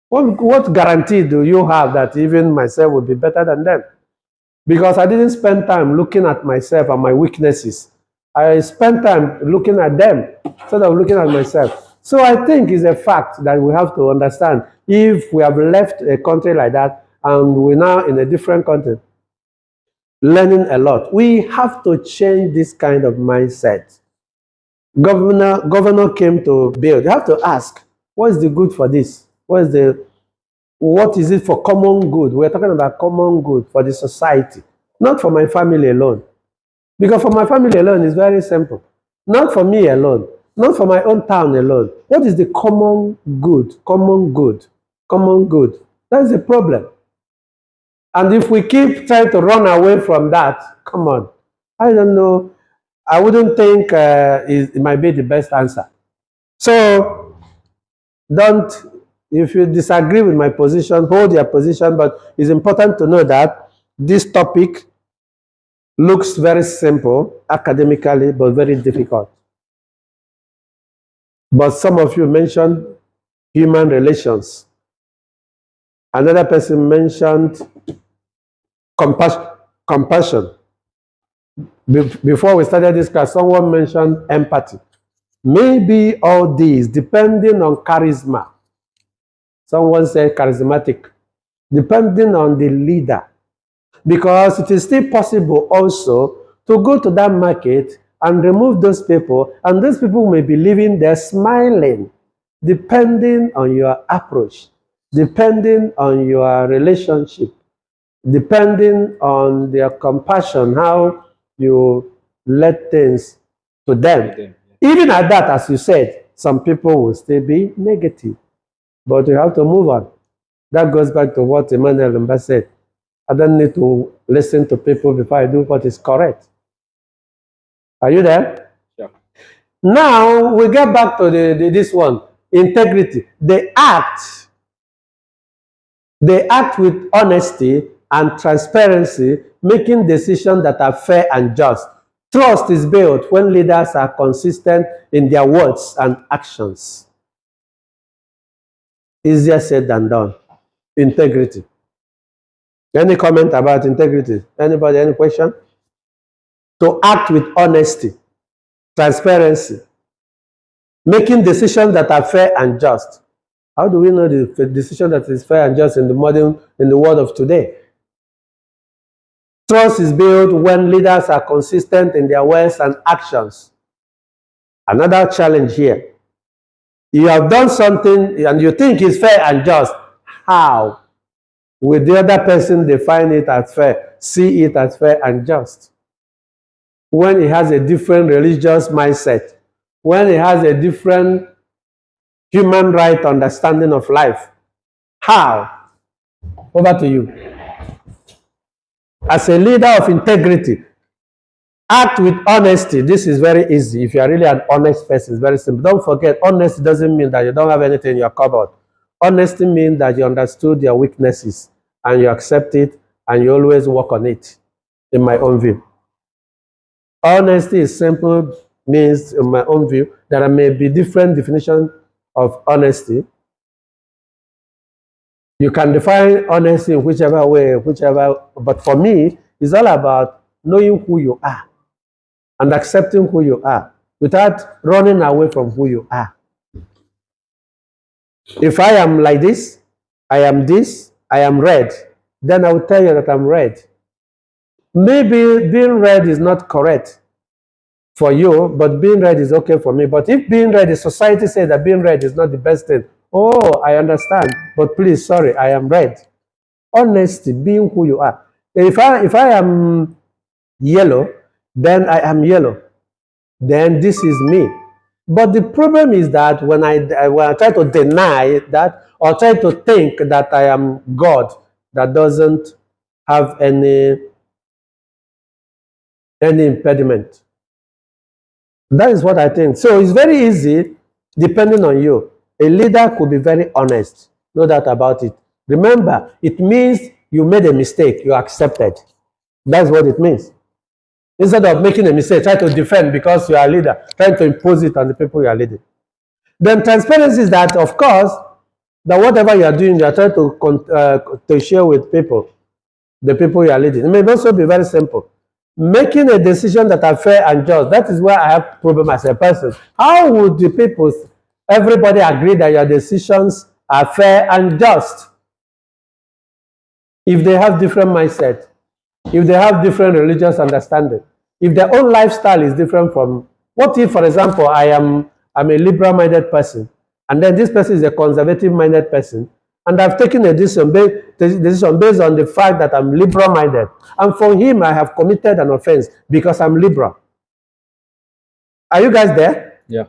What guarantee do you have that even myself will be better than them? Because I didn't spend time looking at myself and my weaknesses. I spent time looking at them instead of looking at myself. So I think it's a fact that we have to understand, if we have left a country like that and we're now in a different country, learning a lot, we have to change this kind of mindset. Governor came to build. You have to ask, what is the good for this? What is it for common good? We're talking about common good for the society, not for my family alone. Because for my family alone, it's very simple. Not for me alone, not for my own town alone. What is the common good? Common good. Common good. That's the problem. And if we keep trying to run away from that, come on. I don't know. I wouldn't think it might be the best answer. So, if you disagree with my position, hold your position, but it's important to know that this topic looks very simple academically, but very difficult. But some of you mentioned human relations. Another person mentioned compassion. Before we started this class, someone mentioned empathy. Maybe all these, depending on charisma. Someone said charismatic. Depending on the leader. Because it is still possible also to go to that market and remove those people, and those people may be living there smiling, depending on your approach, depending on your relationship, depending on their compassion, how you let things to them. Even at that, as you said, some people will still be negative, but you have to move on. That goes back to what Emmanuel Lumba said. I don't need to listen to people before I do what is correct. Are you there? Yeah. Now we get back to this one, integrity. They act with honesty and transparency, making decisions that are fair and just. Trust is built when leaders are consistent in their words and actions. Easier said than done. Integrity. Any comment about integrity? Anybody, any question? To act with honesty, transparency, making decisions that are fair and just. How do we know the decision that is fair and just in the world of today? Trust is built when leaders are consistent in their words and actions. Another challenge here. You have done something and you think it's fair and just. How will the other person define it as fair, see it as fair and just? When he has a different religious mindset, when he has a different human right understanding of life. How? Over to you. As a leader of integrity, act with honesty. This is very easy. If you are really an honest person, it's very simple. Don't forget, honesty doesn't mean that you don't have anything in your cupboard. Honesty means that you understood your weaknesses and you accept it and you always work on it, in my own view. Honesty is simple, means, in my own view, there may be different definitions of honesty. You can define honesty in whichever way, but for me, it's all about knowing who you are and accepting who you are without running away from who you are. If I am like this, I am red, then I will tell you that I'm red. Maybe being red is not correct for you, but being red is okay for me. But if being red, the society says that being red is not the best thing. Oh, I understand, but please, sorry, I am red. Honesty, being who you are. If I am yellow, then I am yellow. Then this is me. But the problem is that when I try to deny that or try to think that I am God, that doesn't have any impediment. That is what I think. So it's very easy, depending on you. A leader could be very honest, no doubt about it. Remember, it means you made a mistake, you accepted. That's what it means. Instead of making a mistake, try to defend because you are a leader, trying to impose it on the people you are leading. Then transparency is that, of course, that whatever you are doing, you are trying to share with people, the people you are leading. It may also be very simple. Making a decision that are fair and just. That is where I have problem as a person. How would the people, everybody agree that your decisions are fair and just? If they have different mindset, if they have different religious understanding, if their own lifestyle is different from, what if, for example, I'm a liberal-minded person, and then this person is a conservative-minded person, and I've taken a decision based on the fact that I'm liberal-minded, and for him, I have committed an offense because I'm liberal. Are you guys there? Yeah.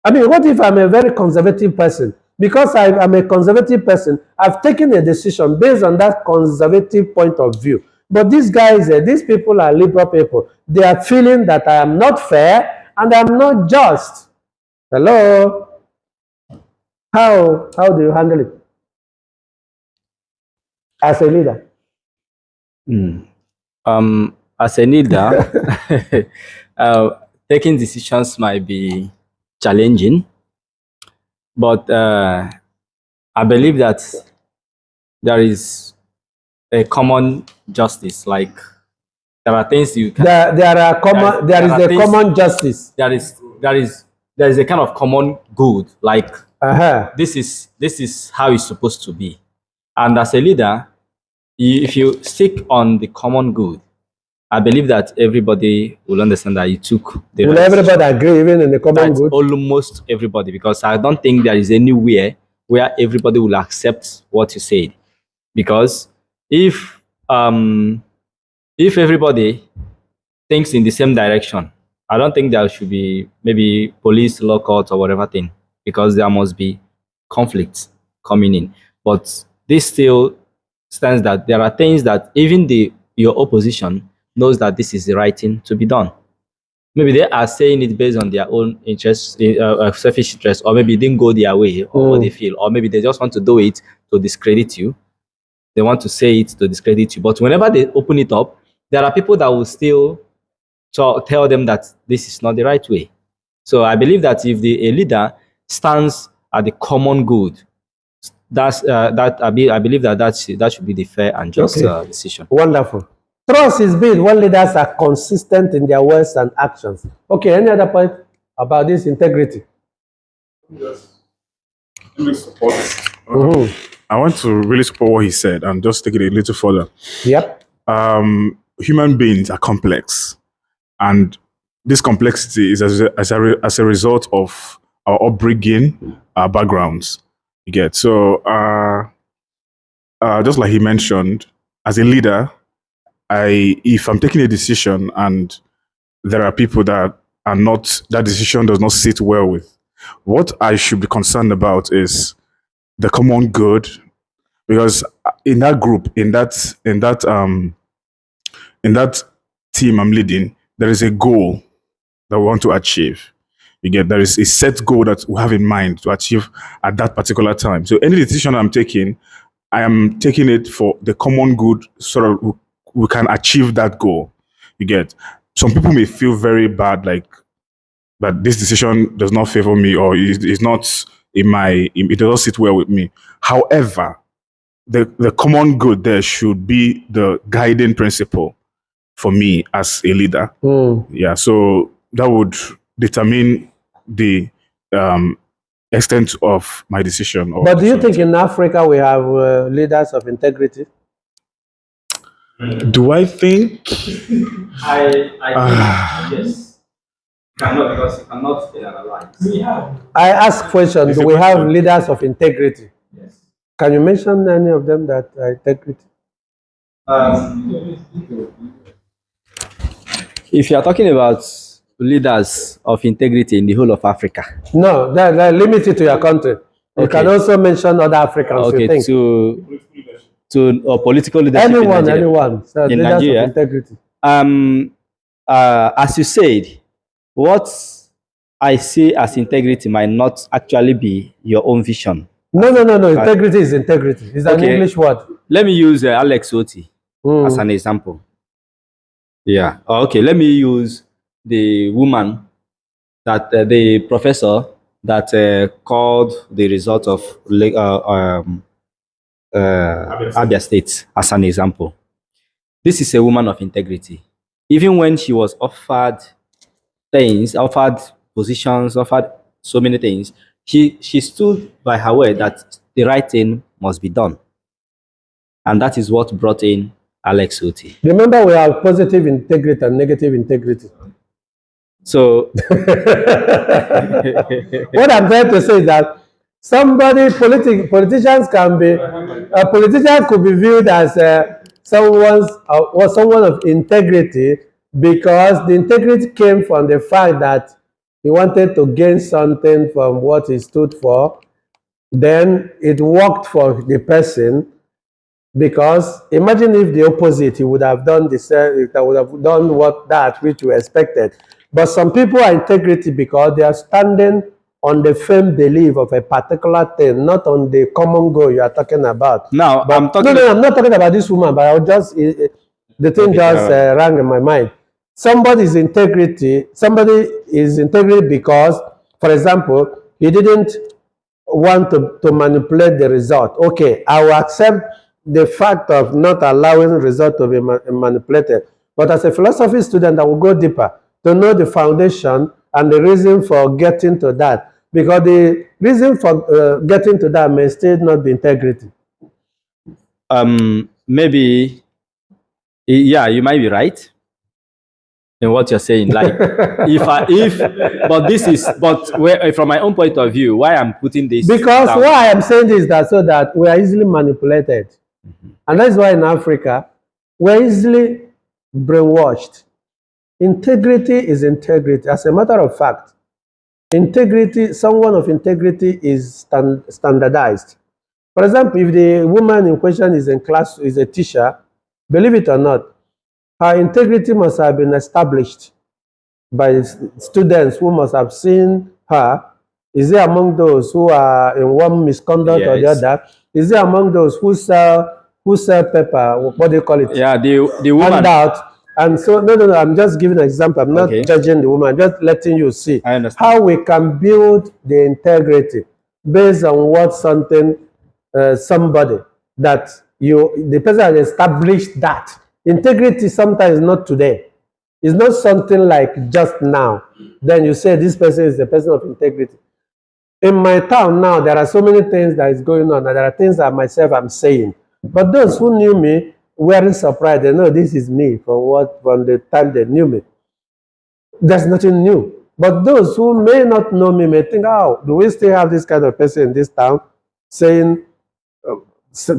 I mean, what if I'm a very conservative person? Because I'm a conservative person, I've taken a decision based on that conservative point of view. But these guys, these people are liberal people. They are feeling that I am not fair and I'm not just. Hello? How do you handle it as a leader? As a leader, taking decisions might be challenging, but I believe that there is a common justice. Like there are things you can. There is a common justice. There is a kind of common good. Like this is how it's supposed to be. And as a leader, if you stick on the common good I believe that everybody will understand that you took the Will right everybody decision. agree, even in the common That's good? almost everybody, because I don't think there is anywhere where everybody will accept what you said. Because if everybody thinks in the same direction, I don't think there should be maybe police, law court, or whatever thing, because there must be conflicts coming in. But this still stands that there are things that even your opposition knows that this is the right thing to be done. Maybe they are saying it based on their own interests, selfish interest, or maybe it didn't go their way, or what they feel, or maybe they just want to do it to discredit you. They want to say it to discredit you. But whenever they open it up, there are people that will still tell them that this is not the right way. So I believe that if a leader stands at the common good, I believe that should be the fair and just decision. Wonderful. Trust is built when leaders are consistent in their words and actions. Okay, any other point about this integrity? Yes. Let me support. I want to really support what he said and just take it a little further. Yep. Human beings are complex, and this complexity is as a result of our upbringing, our backgrounds. You get so just like he mentioned, as a leader, if I'm taking a decision and there are people that that decision does not sit well with, what I should be concerned about is the common good, because in that group, in that team I'm leading, there is a goal that we want to achieve. There is a set goal that we have in mind to achieve at that particular time. So any decision I'm taking, I am taking it for the common good, so that we can achieve that goal. Some people may feel very bad, like that this decision does not favor me, or is not it does not sit well with me. However, the common good there should be the guiding principle for me as a leader. Yeah, so that would determine the extent of my decision. But do you think in Africa we have leaders of integrity? Do I think? I think yes. Cannot, because you cannot analyze. I ask question, do we have leaders of integrity? Yes. Can you mention any of them that are integrity? If you are talking about leaders of integrity in the whole of Africa. No, that limit it to your country. You can also mention other Africans. Okay, to political leadership anyone, in Nigeria. Anyone. So in leaders Nigeria, of integrity. As you said, what I see as integrity might not actually be your own vision. No. Integrity is integrity. It's an English word. Let me use Alex Oti as an example. Yeah. Okay. Let me use the woman that the professor that called the result of Abia State as an example. This is a woman of integrity. Even when she was offered things, offered positions, offered so many things, she stood by her word that the right thing must be done. And that is what brought in Alex Oti. Remember, we have positive integrity and negative integrity. So, what I'm trying to say is that politicians can be, a politician could be viewed as someone of integrity, because the integrity came from the fact that he wanted to gain something from what he stood for. Then it worked for the person, because imagine if the opposite, he would have done the same, he would have done that which we expected. But some people are integrity because they are standing on the firm belief of a particular thing, not on the common goal you are talking about. Now, I'm not talking about this woman, but I'll just, the thing rang in my mind. Somebody is integrity because, for example, he didn't want to manipulate the result. Okay, I will accept the fact of not allowing the result to be manipulated. But as a philosophy student, I will go deeper to know the foundation and the reason for getting to that. Because the reason for getting to that may still not be integrity. Maybe, yeah, you might be right. in what you're saying. Like, from my own point of view, why I'm putting this Because down, why I'm saying this is that so that we are easily manipulated. And that's why in Africa, we're easily brainwashed. Integrity is integrity. As a matter of fact, integrity, someone of integrity is standardized. For example, if the woman in question is in class, is a teacher, believe it or not, her integrity must have been established by students who must have seen her. Is it among those who are in one misconduct or the Yes. other? Is it among those who sell paper? What do you call it? yeah, the woman, Handout. And so, no, I'm just giving an example. I'm not Okay. judging the woman. I'm just letting you see I understand. how we can build the integrity based on what something, somebody that the person has established that. Integrity sometimes not today. It's not something like just now. Then you say this person is a person of integrity. In my town now, there are so many things that is going on. And there are things that myself I'm saying. But those who knew me weren't surprised. They know this is me from the time they knew me. There's nothing new. But those who may not know me may think, oh, do we still have this kind of person in this town saying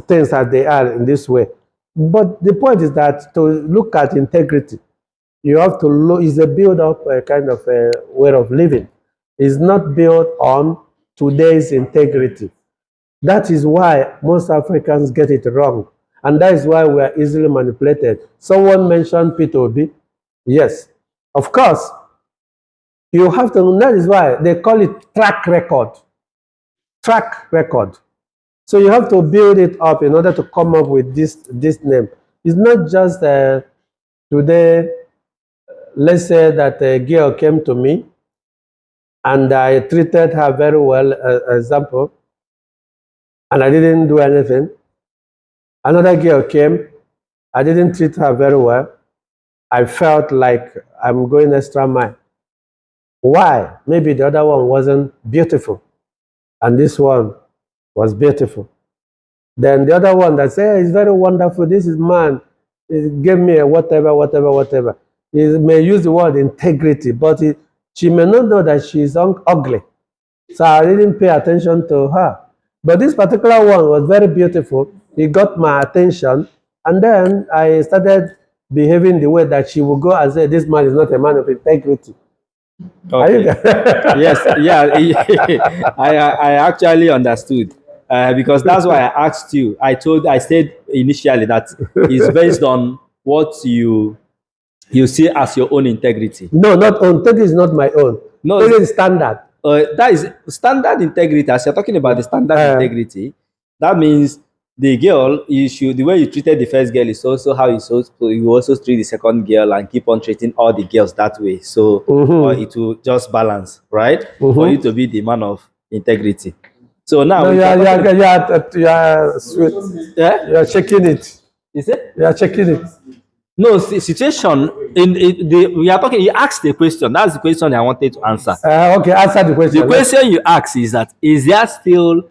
things as they are in this way? But the point is that to look at integrity, you have to look, is a build up a kind of a way of living. It's not built on today's integrity. That is why most Africans get it wrong. And that is why we are easily manipulated. Someone mentioned P2B. Yes, of course. You have to, that is why they call it track record. Track record. So you have to build it up in order to come up with this name. It's not just today, let's say that a girl came to me and I treated her very well, example, and I didn't do anything. Another girl came, I didn't treat her very well. I felt like I'm going extra mile. Why? Maybe the other one wasn't beautiful, and this one was beautiful. Then the other one that said, hey, it's very wonderful, this is man, he gave me a whatever. He may use the word integrity, but she may not know that she's ugly. So I didn't pay attention to her. But this particular one was very beautiful. He got my attention. And then I started behaving the way that she would go and say, this man is not a man of integrity. Okay. Yes, yeah, I actually understood. Because that's why I asked you. I said initially that it's based on what you see as your own integrity. No, not own. Integrity is not my own. No, integrity is standard. That is standard integrity. As you're talking about the standard integrity, that means the girl, the way you treated the first girl is also how you also treat the second girl and keep on treating all the girls that way. So it will just balance, right? For you to be the man of integrity. So now you are sweet. Yeah? You are checking it. Is it? You are checking it. No, situation we are talking. You asked the question. That's the question I wanted to answer. Okay, answer the question. The question you asked is that is there still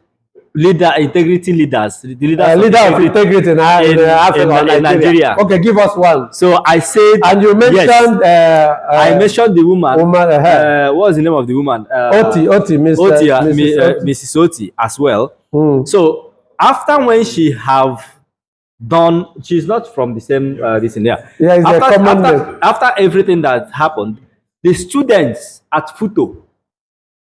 integrity leaders, the leader of integrity in Africa, in Nigeria? Okay, give us one. So I said, and you mentioned. Yes. I mentioned the woman. What was the name of the woman? Mrs. Oti as well. So after when she have done, she's not from the same this in there. Yeah, after everything that happened, the students at Futo,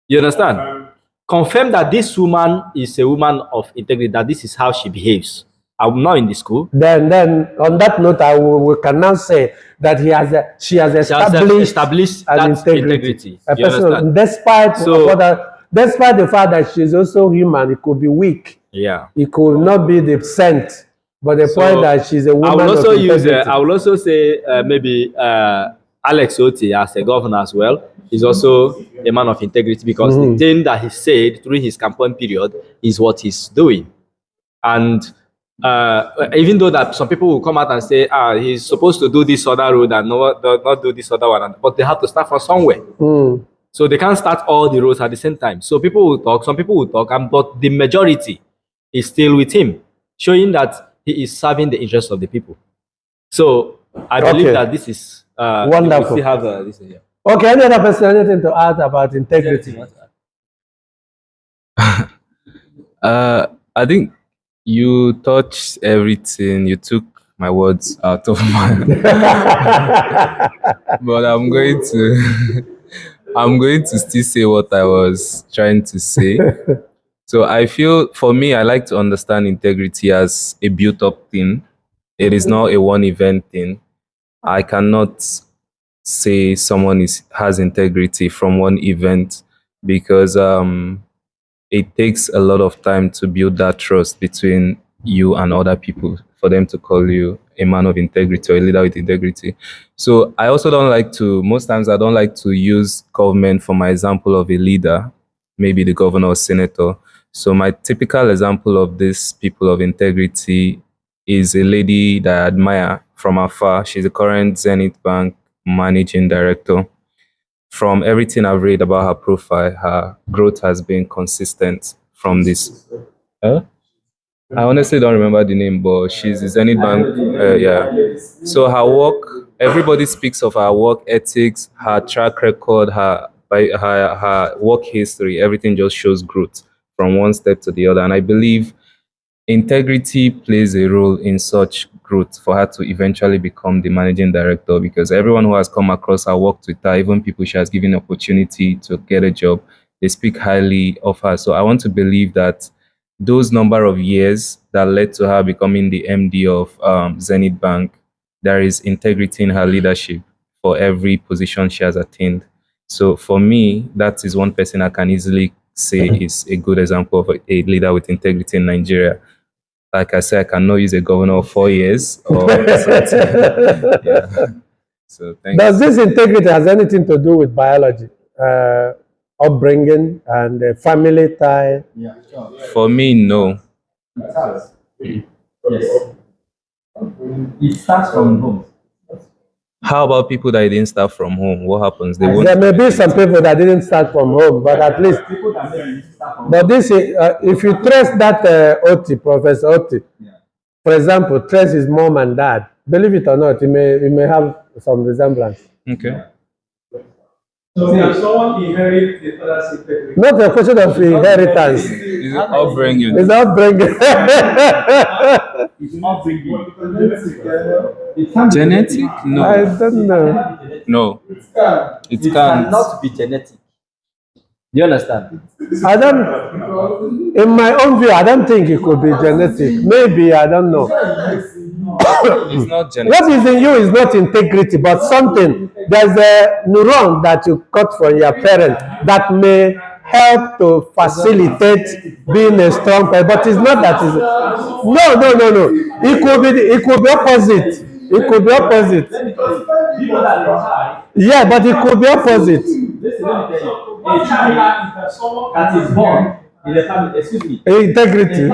you understand, confirm that this woman is a woman of integrity, that this is how she behaves. I'm not in the school. Then on that note, we can now say that she has established an integrity. A person, despite the fact that she's also human, it could be weak. Yeah. It could not be the saint, but the point that she's a woman of integrity. I will also say maybe Alex Oti as a governor as well is also a man of integrity, because the thing that he said during his campaign period is what he's doing. And even though that some people will come out and say, he's supposed to do this other road and not do this other one, but they have to start from somewhere. So they can't start all the roads at the same time. So people will talk, some people will talk, but the majority is still with him, showing that he is serving the interests of the people. So I believe that this is Wonderful. We still have this here. Okay, any other person, anything to add about integrity? I think you touched everything. You took my words out of my. But I'm going to. I'm going to still say what I was trying to say. So I feel, for me, I like to understand integrity as a built-up thing. It is not a one-event thing. I cannot say someone has integrity from one event, because it takes a lot of time to build that trust between you and other people for them to call you a man of integrity or a leader with integrity. So I also don't like to, most times I don't like to use government for my example of a leader, maybe the governor or senator. So my typical example of these people of integrity is a lady that I admire from afar. She's the current Zenith Bank managing director. From everything I've read about her profile, her growth has been consistent from this. Huh? I honestly don't remember the name, but she's the Zenith Bank. Yeah. So her work, everybody speaks of her work ethics, her track record, her work history. Everything just shows growth from one step to the other. And I believe integrity plays a role in such growth for her to eventually become the managing director, because everyone who has come across her, worked with her, even people she has given opportunity to get a job, they speak highly of her. So I want to believe that those number of years that led to her becoming the MD of Zenith Bank, there is integrity in her leadership for every position she has attained. So for me, that is one person I can easily say is a good example of a leader with integrity in Nigeria. Like I said, I cannot use a governor of 4 years or something. Yeah. So thanks. Does this integrity has anything to do with biology, upbringing, and family tie? Yeah, sure. For me, no. Yes. It starts from home. How about people that didn't start from home? What happens? They won't. There may be some people that didn't start from home, but at least. People that maybe start from But this, if you trace that Oti, Professor Oti, for example, trace his mom and dad, believe it or not, he may have some resemblance. Okay. So can someone inherit the father's integrity? Not a question of inheritance. Is it upbringing? It's upbringing. It's not bringing. Genetic? No. I don't know. No. It It can't. cannot be genetic. Do you understand? I don't, in my own view, I don't think it could be genetic. Maybe, I don't know. It's not genetic. What is in you is not integrity, but something. There's a neuron that you got from your parent that may help to facilitate being a strong person, but it's not that. No. It could be opposite. It could be opposite. People that are high. Yeah, but it could be opposite. Listen, let me tell you. A child that is born in a family, excuse me. Integrity.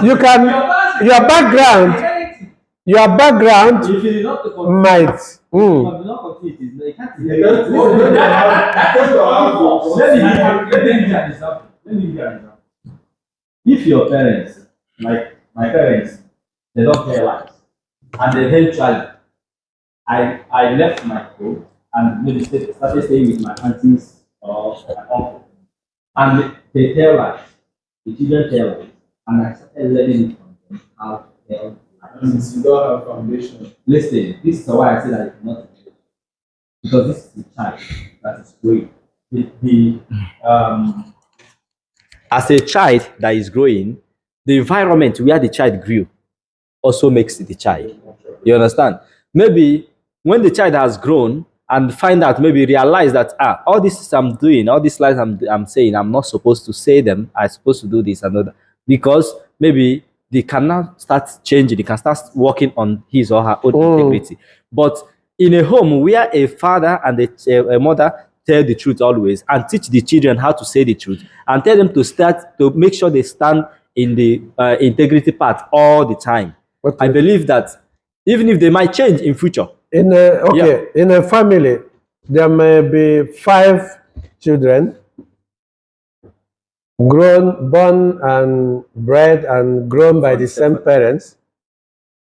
You can, your background If it is not the might. Let me give you an example. If your parents, like my parents, they don't care lives, and eventually I left my home and maybe started staying with my aunties or my uncle, and they tell lies, the children tell lies, and I started learning it from them how to tell lies. Since you don't have foundation. Listen, this is why I say that it's not because this is the child that is growing. As a child that is growing, the environment where the child grew also makes the child. You understand? Maybe when the child has grown and find out, maybe realize that all this I'm doing, all these lies I'm saying, I'm not supposed to say them. I'm supposed to do this and that, because maybe they can now start changing. They can start working on his or her own integrity. But in a home where a father and a mother tell the truth always and teach the children how to say the truth and tell them to make sure they stand in the integrity part all the time. Okay. I believe that even if they might change in future. In a family, there may be 5 children born and bred and grown by the same parents.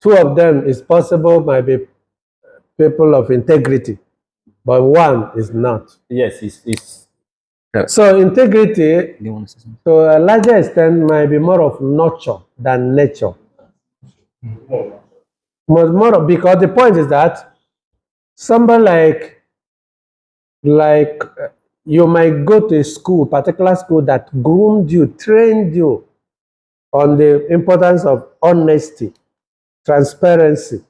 2 of them, is possible, might be people of integrity, but one is not. Yes, it's So integrity, to a larger extent, might be more of nurture than nature. Because the point is that somebody like you might go to a school, particular school that groomed you, trained you on the importance of honesty, transparency.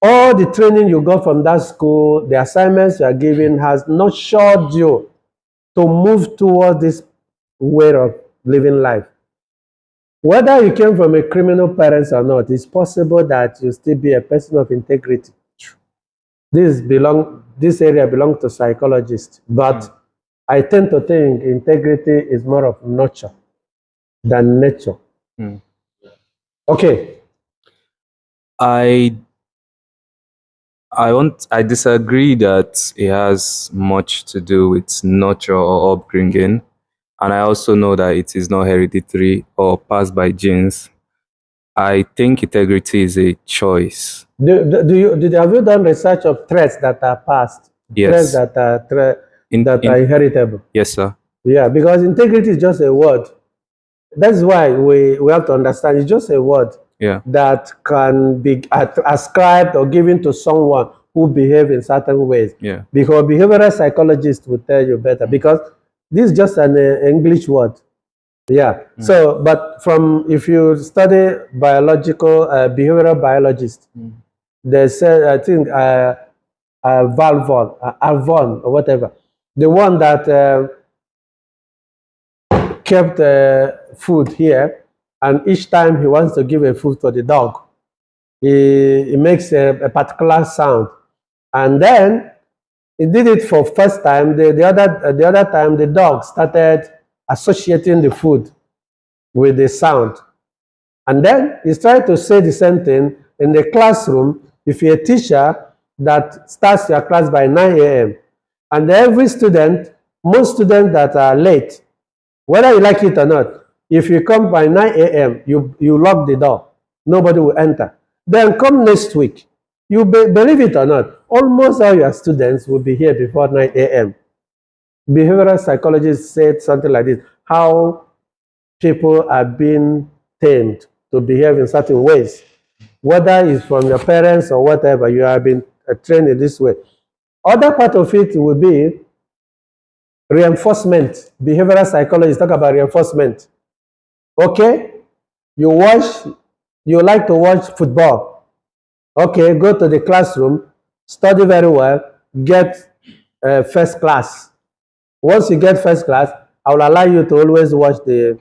All the training you got from that school, the assignments you are given has nurtured you to move towards this way of living life. Whether you came from a criminal parents or not, it's possible that you still be a person of integrity. This area belongs to psychologists, but I tend to think integrity is more of nurture than nature. Okay. I disagree that it has much to do with nurture or upbringing, and I also know that it is not hereditary or passed by genes. I think integrity is a choice. Have you done research of threats that are passed? Yes. Threats that are are inheritable? Yes, sir. Yeah, because integrity is just a word. That's why we have to understand it's just a word that can be ascribed or given to someone who behave in certain ways. Yeah. Because behavioral psychologists will tell you better, because this is just an English word. Yeah. So, but if you study biological, behavioral biologists, they say, I think, Alvon, or whatever, the one that kept food here, and each time he wants to give a food to the dog, he makes a particular sound, and then he did it for first time. The other time, the dog started associating the food with the sound, and then he's trying to say the same thing in the classroom. If you're a teacher that starts your class by 9 a.m. and most students that are late, whether you like it or not, if you come by 9 a.m., you lock the door. Nobody will enter. Then come next week. Believe it or not, almost all your students will be here before 9 a.m. Behavioral psychologists said something like this: how people are being tamed to behave in certain ways. Whether it's from your parents or whatever, you have been trained in this way. Other part of it will be reinforcement. Behavioral psychologists talk about reinforcement. Okay, you like to watch football. Okay, go to the classroom, study very well, get first class. Once you get first class, I will allow you to always watch the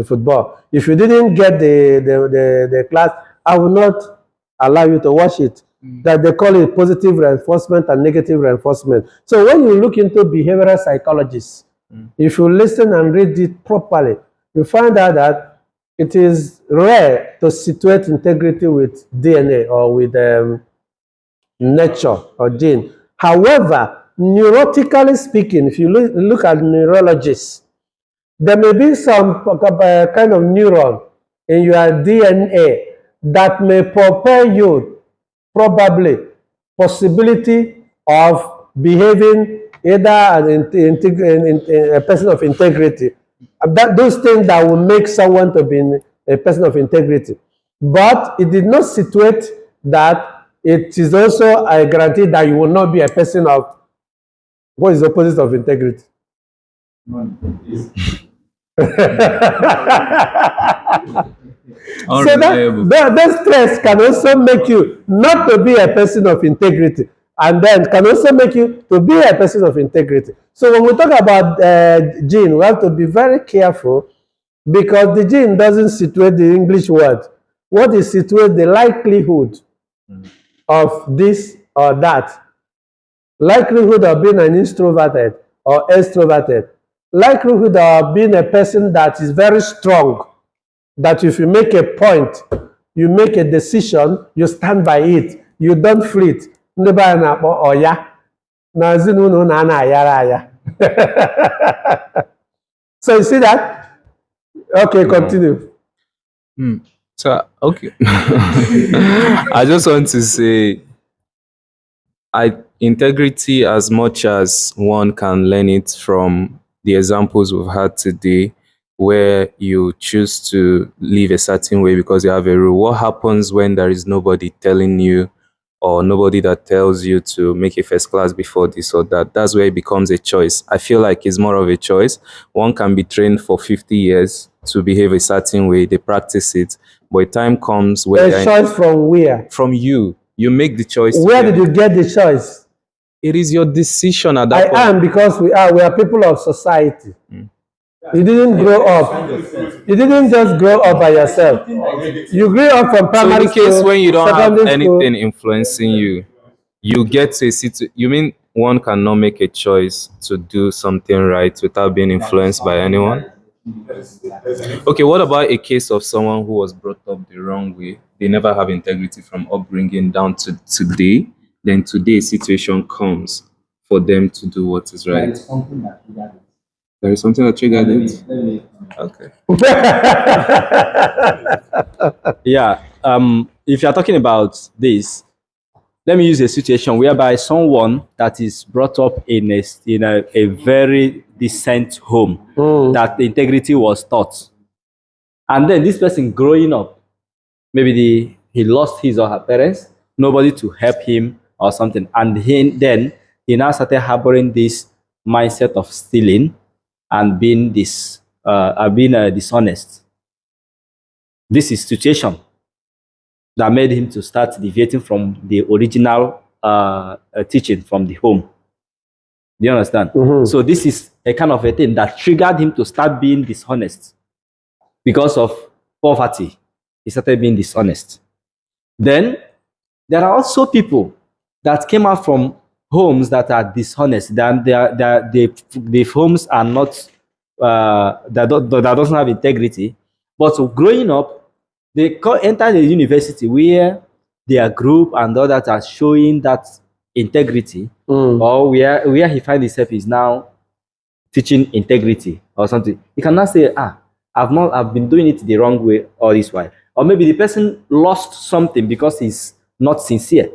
football. If you didn't get the class, I will not allow you to watch it. That they call it positive reinforcement and negative reinforcement. So when you look into behavioral psychologists, if you listen and read it properly, you find out that it is rare to situate integrity with DNA or with nature or gene. However, neurotically speaking, if you look at neurologists, there may be some kind of neuron in your DNA that may propel you probably possibility of behaving either as a person of integrity. Those things that will make someone to be a person of integrity. But it did not situate that it is also a guarantee that you will not be a person of what is the opposite of integrity. So that stress can also make you not to be a person of integrity, and then can also make you to be a person of integrity. So when we talk about gene, we have to be very careful, because the gene doesn't situate the English word. What is situate the likelihood of this or that? Likelihood of being an introverted or extroverted. Likelihood of being a person that is very strong, that if you make a point, you make a decision, you stand by it, you don't flit. Ndị be anyị na-akpọ ọya na ezinụlọ na ayara aya. So you see that? Okay, continue. So, okay. I just want to say Integrity, as much as one can learn it from the examples we've had today, where you choose to live a certain way because you have a rule. What happens when there is nobody telling you, or nobody that tells you to make a first class before this or that? That's where it becomes a choice. I feel like it's more of a choice. One can be trained for 50 years to behave a certain way. They practice it, but a time comes where A choice from where? from you. You make the choice. Where did you get the choice? It is your decision at that I point. am, because we are people of society. You didn't grow up. You didn't just grow up by yourself. You grew up from So in primary the case school, when you don't have secondary school. anything influencing you, you get to a situation. You mean one cannot make a choice to do something right without being influenced by anyone? Okay, what about a case of someone who was brought up the wrong way? They never have integrity from upbringing down to today. Then today a situation comes for them to do what is right. There is something that triggered it. Okay. Yeah. If you're talking about this, let me use a situation whereby someone that is brought up in a very decent home, that the integrity was taught, and then this person growing up, maybe he lost his or her parents, nobody to help him or something, and then he now started harboring this mindset of stealing and being dishonest. This is situation that made him to start deviating from the original teaching from the home. Do you understand? So this is a kind of a thing that triggered him to start being dishonest because of poverty. He started being dishonest. Then there are also people that came out from homes that are dishonest. Then the homes are not that doesn't have integrity. But growing up, they enter the university where their group and others are showing that integrity, or where he finds himself is now teaching integrity or something. You cannot say, I've been doing it the wrong way all this while. Or maybe the person lost something because he's not sincere.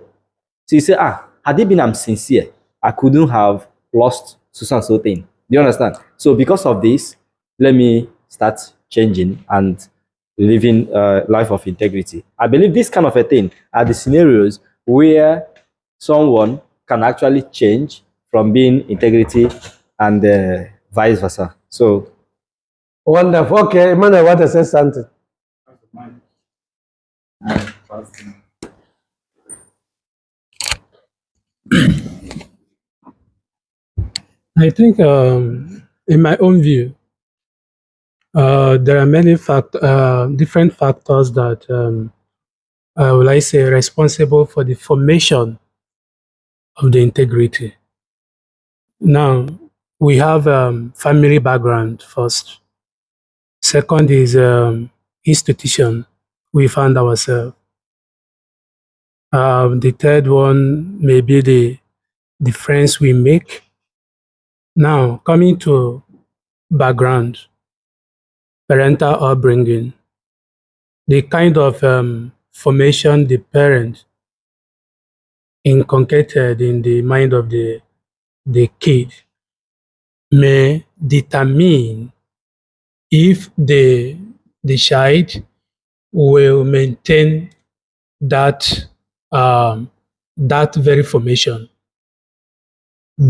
So you say, had it been I'm sincere, I couldn't have lost so and so thing. Do you understand? So because of this, let me start changing and living a life of integrity. I believe this kind of a thing are the scenarios where someone can actually change from being integrity and vice versa. So Wonderful. Okay, Emmanuel, want to say something? I think, in my own view, there are many different factors that, will I say, responsible for the formation of the integrity. Now, we have family background first. Second is institution we found ourselves. The third one may be the friends we make. Now, coming to background, parental upbringing, the kind of formation the parent inculcated in the mind of the kid may determine if the child will maintain that that very formation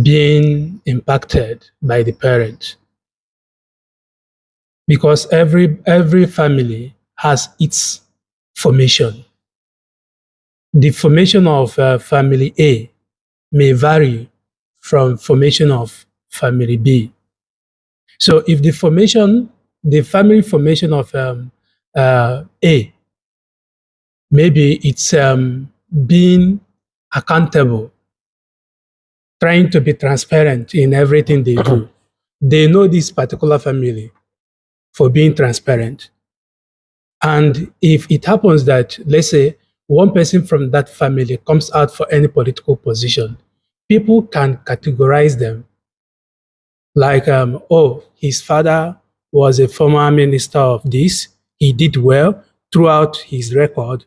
being impacted by the parent, because every family has its formation. The formation of family A may vary from formation of family B. So if the family formation of A, maybe it's being accountable, trying to be transparent in everything they do. They know this particular family for being transparent. And if it happens that, let's say, one person from that family comes out for any political position, people can categorize them like, his father was a former minister of this, he did well throughout his record,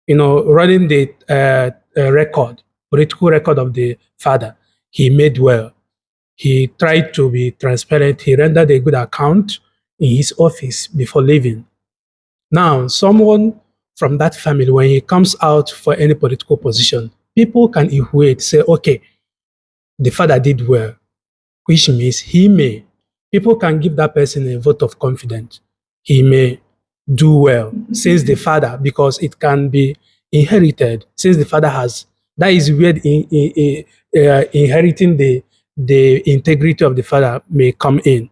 running the record, political record of the father. He made well. He tried to be transparent. He rendered a good account in his office before leaving. Now, someone from that family, when he comes out for any political position, people can equate, say, okay, the father did well, which means people can give that person a vote of confidence. He may do well since the father, because it can be inherited, since the father has, that is where inheriting the integrity of the father may come in.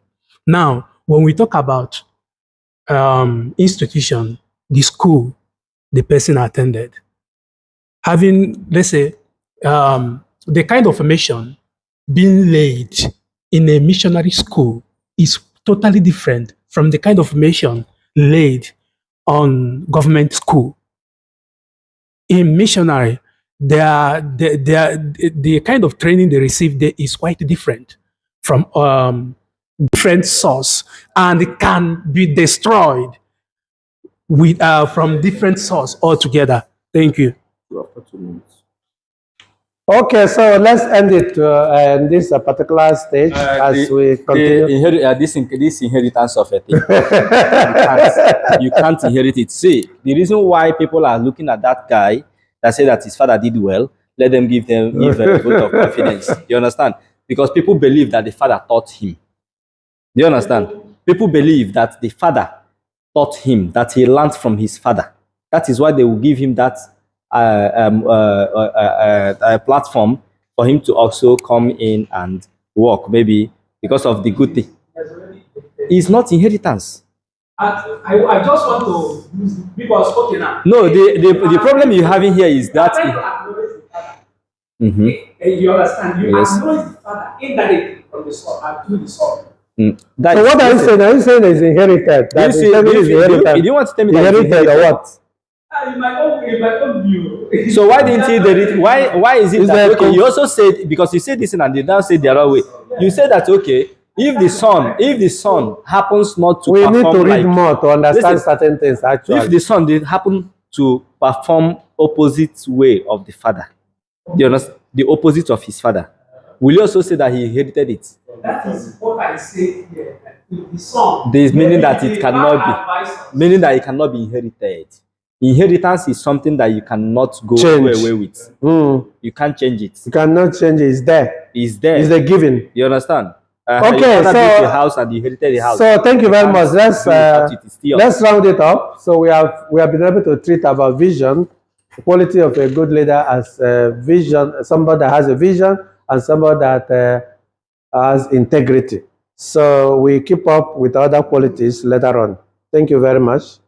Now, when we talk about institution, the school the person attended, having, let's say, the kind of formation being laid in a missionary school is totally different from the kind of formation laid on government school. In missionary, the kind of training they receive there is quite different from different source, and it can be destroyed with from different source altogether. Thank you. Okay, so let's end it in this particular stage as we continue. This inheritance of a thing, you can't inherit it. See, the reason why people are looking at that guy that said that his father did well, let them give a vote of confidence. You understand? Because people believe that the father taught him. Do you understand? People believe that the father taught him, that he learned from his father. That is why they will give him that platform for him to also come in and work, maybe because of the good thing. It's not inheritance. I just want to use, because okay now. No, the problem you're having here is that. You understand? You Yes. acknowledge the father indirectly from the soul and through the soul. So what are you saying? Are you saying it's inherited? That Do you want to tell me that it's inherited or what? In my own view. So why didn't he did it? Why is it that okay? You also said, because you said this and they now say the other way. You said that okay, if the son happens not to we perform, need to read like, more to understand certain things actually. If the son did happen to perform opposite way of the father, you understand, the opposite of his father, will you also say that he inherited it? That is what I say here. The son. There is meaning that it cannot be inherited. Inheritance is something that you cannot go away with. You can't change it. You cannot change it. It's there. It's there. It's a given. You understand? Okay, so so the house and you inherited the house. So thank you very much. Let's round it up. So we have been able to treat about vision, the quality of a good leader as vision, somebody that has a vision, and somebody that has integrity. So we keep up with other qualities later on. Thank you very much.